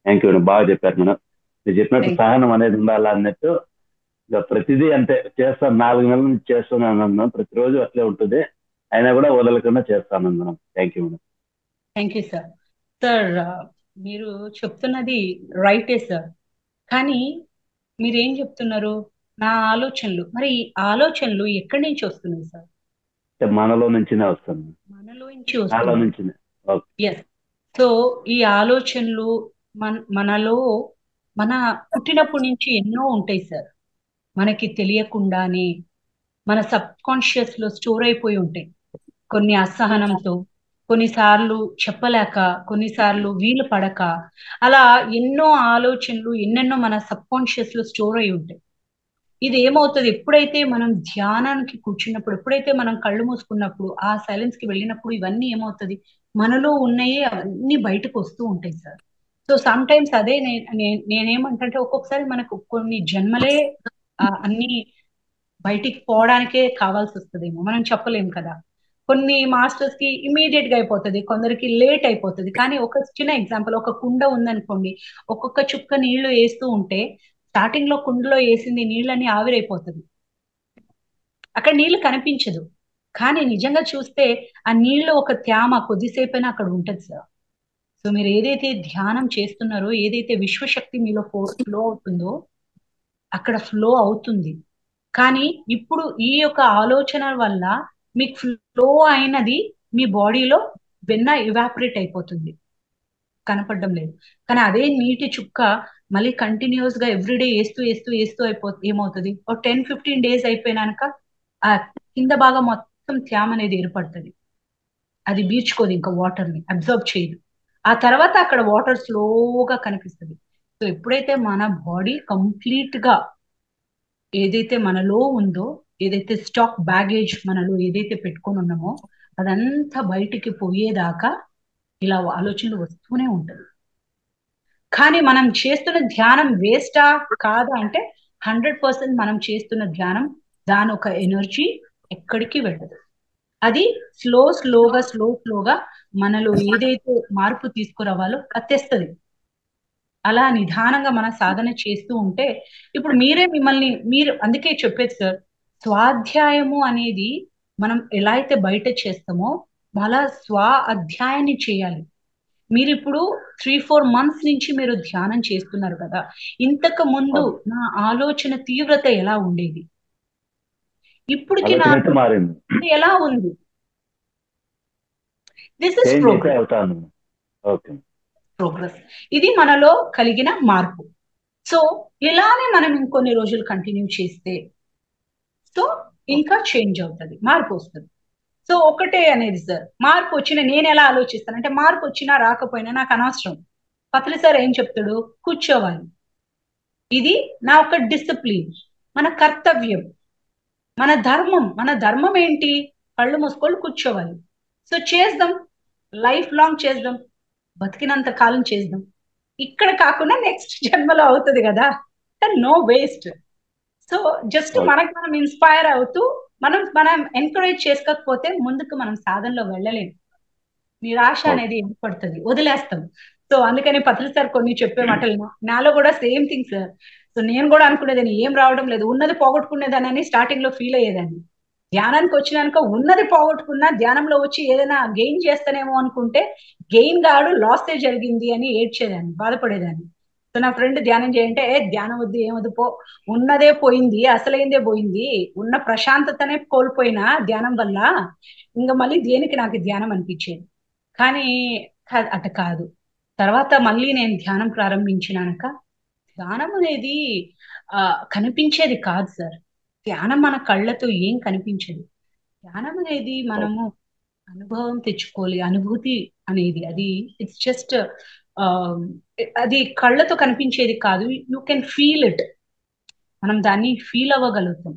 థ్యాంక్ యూ మేడం, బాగా చెప్పారు మేడం. మీరు చెప్పినట్టు సహనం అనేది ఉండాలి అన్నట్టు. ఇక ప్రతిదీ అంతే చేస్తాను, 4 నెలల నుంచి చేస్తున్నాను అన్నాను, ప్రతిరోజు అట్లే ఉంటుంది, అయినా కూడా వదలకుండా చేస్తాను madam. Thank you madam. Thank you sir. Sir మీరు చెప్తున్నది రైటే సార్, కానీ మీరేం చెప్తున్నారు? నా ఆలోచనలు, మరి ఈ ఆలోచనలు ఎక్కడి నుంచి వస్తున్నాయి సార్? మనలో నుంచినే వస్తుంది, మనలో నుంచి నాలో వస్తున్నాయి. నుంచినే. ఓకే. ఎస్. సో ఈ ఆలోచనలు మనలో మన పుట్టినప్పటి నుంచి ఎన్నో ఉంటాయి సార్, మనకి తెలియకుండానే మన సబ్ కాన్షియస్ లో స్టోర్ అయిపోయి ఉంటాయి. కొన్ని అసహనంతో, కొన్నిసార్లు చెప్పలేక, కొన్నిసార్లు వీలు పడక, అలా ఎన్నో ఆలోచనలు ఎన్నెన్నో మన సబ్ కాన్షియస్ లో స్టోర్ అయి ఉంటాయి. ఇది ఏమవుతుంది, ఎప్పుడైతే మనం ధ్యానానికి కూర్చున్నప్పుడు, ఎప్పుడైతే మనం కళ్ళు మూసుకున్నప్పుడు, ఆ సైలెన్స్ కి వెళ్ళినప్పుడు ఇవన్నీ ఏమవుతుంది, మనలో ఉన్నాయే అవన్నీ బయటకు వస్తూ ఉంటాయి సార్. సో సమ్ టైమ్స్ అదే నేనేమంటే ఒక్కొక్కసారి మనకు కొన్ని జన్మలే అన్ని బయటికి పోవడానికే కావాల్సి వస్తుందేమో, మనం చెప్పలేం కదా. కొన్ని మాస్టర్స్ కి ఇమీడియట్ గా అయిపోతుంది, కొందరికి లేట్ అయిపోతుంది. కానీ ఒక చిన్న ఎగ్జాంపుల్, ఒక కుండ ఉందనుకోండి, ఒక్కొక్క చుక్క నీళ్లు వేస్తూ ఉంటే స్టార్టింగ్ లో కుండలో వేసింది నీళ్ళని ఆవిరైపోతుంది, అక్కడ నీళ్లు కనిపించదు. కానీ నిజంగా చూస్తే ఆ నీళ్లు ఒక తేమ కొద్దిసేపైనా అక్కడ ఉంటది సార్. సో మీరు ఏదైతే ధ్యానం చేస్తున్నారో, ఏదైతే విశ్వశక్తి మీలో ఫ్లో అవుతుందో అక్కడ ఫ్లో అవుతుంది. కానీ ఇప్పుడు ఈ యొక్క ఆలోచన వల్ల మీకు ఫ్లో అయినది మీ బాడీలో వెన్న ఇవాపరేట్ అయిపోతుంది, కనపడడం లేదు. కానీ అదే నీటి చుక్క మళ్ళీ కంటిన్యూస్ గా ఎవ్రీడే వేస్తూ వేస్తూ వేస్తూ ఏమవుతుంది, ఒక 10-15 డేస్ అయిపోయినాక ఆ కింద భాగం మొత్తం తేమ అనేది ఏర్పడుతుంది. అది బీడ్చుకోదు, ఇంకా వాటర్ ని అబ్జర్వ్ చేయదు. ఆ తర్వాత అక్కడ వాటర్ స్లోగా కనిపిస్తుంది. సో ఎప్పుడైతే మన బాడీ కంప్లీట్ గా ఏదైతే మనలో ఉందో, ఏదైతే స్టాక్ బ్యాగేజ్ మనలో ఏదైతే పెట్టుకొని ఉన్నామో అదంతా బయటికి పోయేదాకా ఇలా ఆలోచనలు వస్తూనే ఉంటుంది. కానీ మనం చేస్తున్న ధ్యానం వేస్టా కాదా అంటే 100% మనం చేస్తున్న ధ్యానం, దాని ఒక ఎనర్జీ ఎక్కడికి వెళ్ళదు. అది స్లోగా మనలో ఏదైతే మార్పు తీసుకురావాలో అది తెస్తుంది. అలా నిదానంగా మన సాధన చేస్తూ ఉంటే, ఇప్పుడు మీరు అందుకే చెప్పేది సార్, స్వాధ్యాయము అనేది మనం ఎలా అయితే బయట చేస్తామో అలా అధ్యాయాన్ని చేయాలి. మీరు ఇప్పుడు 3-4 మంత్స్ నుంచి మీరు ధ్యానం చేస్తున్నారు కదా, ఇంతకు ముందు నా ఆలోచన తీవ్రత ఎలా ఉండేది, ఇప్పటికి నా ఆలోచన అయితే మారింది, ఎలా ఉంది? దిస్ ఇస్ చేంజ్ అయితే అవుతాను. ఓకే. ప్రోగ్రెస్. ఇది మనలో కలిగిన మార్పు. సో ఇలానే మనం ఇంకొన్ని రోజులు కంటిన్యూ చేస్తే సో ఇంకా చేంజ్ అవుతుంది, మార్పు వస్తుంది. సో ఒకటే అనేది సార్, మార్పు వచ్చిన నేను ఎలా ఆలోచిస్తానంటే, మార్పు వచ్చినా రాకపోయినా నాకు అనవసరం. పత్రి సార్ ఏం చెప్తాడు, కూర్చోవాలి. ఇది నా ఒక డిసిప్లిన్, మన కర్తవ్యం, మన ధర్మం ఏంటి, కళ్ళు మూసుకొని కూర్చోవాలి. సో చేద్దాం, లైఫ్ లాంగ్ చేద్దాం, బతికినంత కాలం చేద్దాం. ఇక్కడ కాకుండా నెక్స్ట్ జన్మలో అవుతుంది కదా, నో వేస్ట్. సో జస్ట్ మనకు మనం ఇన్స్పైర్ అవుతూ మనం ఎంకరేజ్ చేసుకోకపోతే ముందుకు మనం సాధనలో వెళ్ళలేము, నిరాశ అనేది ఏర్పడుతుంది, వదిలేస్తాం. సో అందుకని పత్రి సార్ కొన్ని చెప్పే మాటలు నాలో కూడా సేమ్ థింగ్ సార్. సో నేను కూడా అనుకునేదాన్ని ఏం రావడం లేదు, ఉన్నది పోగొట్టుకునేదాన్ని స్టార్టింగ్ లో ఫీల్ అయ్యేదాన్ని. ధ్యానానికి వచ్చినాక ఉన్నది పోగొట్టుకున్నా, ధ్యానంలో వచ్చి ఏదైనా గెయిన్ చేస్తానేమో అనుకుంటే గెయిన్ కాడు, లాసే జరిగింది అని ఏడ్చేదాన్ని, బాధపడేదాన్ని. సో నా ఫ్రెండ్ ధ్యానం చేయంటే, ధ్యానం వద్దు ఏమొద్దు పో, ఉన్నదే పోయింది, అసలైందే పోయింది, ఉన్న ప్రశాంతతనే కోల్పోయినా ధ్యానం వల్ల, ఇంకా మళ్ళీ దేనికి నాకు ధ్యానం అనిపించేది. కానీ అట కాదు. తర్వాత మళ్ళీ నేను ధ్యానం ప్రారంభించినాక, ధ్యానం అనేది కనిపించేది కాదు సార్. ధ్యానం మన కళ్ళతో ఏం కనిపించదు. ధ్యానం అనేది మనము అనుభవం తెచ్చుకోవాలి. అనుభూతి అనేది అది ఇట్స్ జస్ట్ అది కళ్ళతో కనిపించేది కాదు. You can feel it. మనం దాన్ని ఫీల్ అవ్వగలుగుతాం.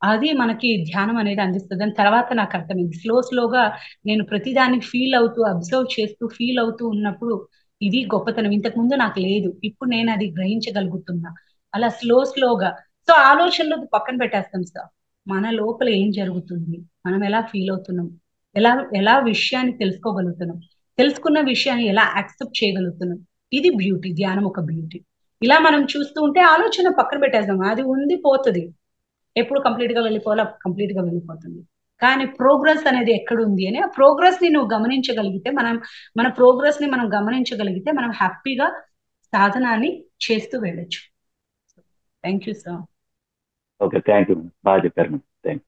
అది మనకి ధ్యానం అనేది అందిస్తుంది. దాని తర్వాత నాకు అర్థమైంది స్లోగా నేను ప్రతిదాన్ని ఫీల్ అవుతూ అబ్జర్వ్ చేస్తూ ఫీల్ అవుతూ ఉన్నప్పుడు ఇది గొప్పతనం. ఇంతకు ముందు నాకు లేదు, ఇప్పుడు నేను అది గ్రహించగలుగుతున్నా. అలా స్లోగా. సో ఆలోచనలు పక్కన పెట్టేస్తాం సార్. మన లోపల ఏం జరుగుతుంది, మనం ఎలా ఫీల్ అవుతున్నాం, ఎలా ఎలా విషయాన్ని తెలుసుకోగలుగుతున్నాం, తెలుసుకున్న విషయాన్ని ఎలా యాక్సెప్ట్ చేయగలుగుతున్నాం. ఇది బ్యూటీ. ధ్యానం ఒక బ్యూటీ. ఇలా మనం చూస్తూ ఉంటే ఆలోచన పక్కన పెట్టేస్తాం. అది ఉంది పోతుంది. ఎప్పుడు కంప్లీట్ గా వెళ్ళిపోవాలో కంప్లీట్ గా వెళ్ళిపోతుంది. కానీ ప్రోగ్రెస్ అనేది ఎక్కడ ఉంది అని ఆ ప్రోగ్రెస్ ని నువ్వు గమనించగలిగితే, మన ప్రోగ్రెస్ ని మనం గమనించగలిగితే మనం హ్యాపీగా సాధనాన్ని చేస్తూ వెళ్ళొచ్చు. Thank you sir. Okay, thank you. బాగా చెప్పారు మేడం. Thank you.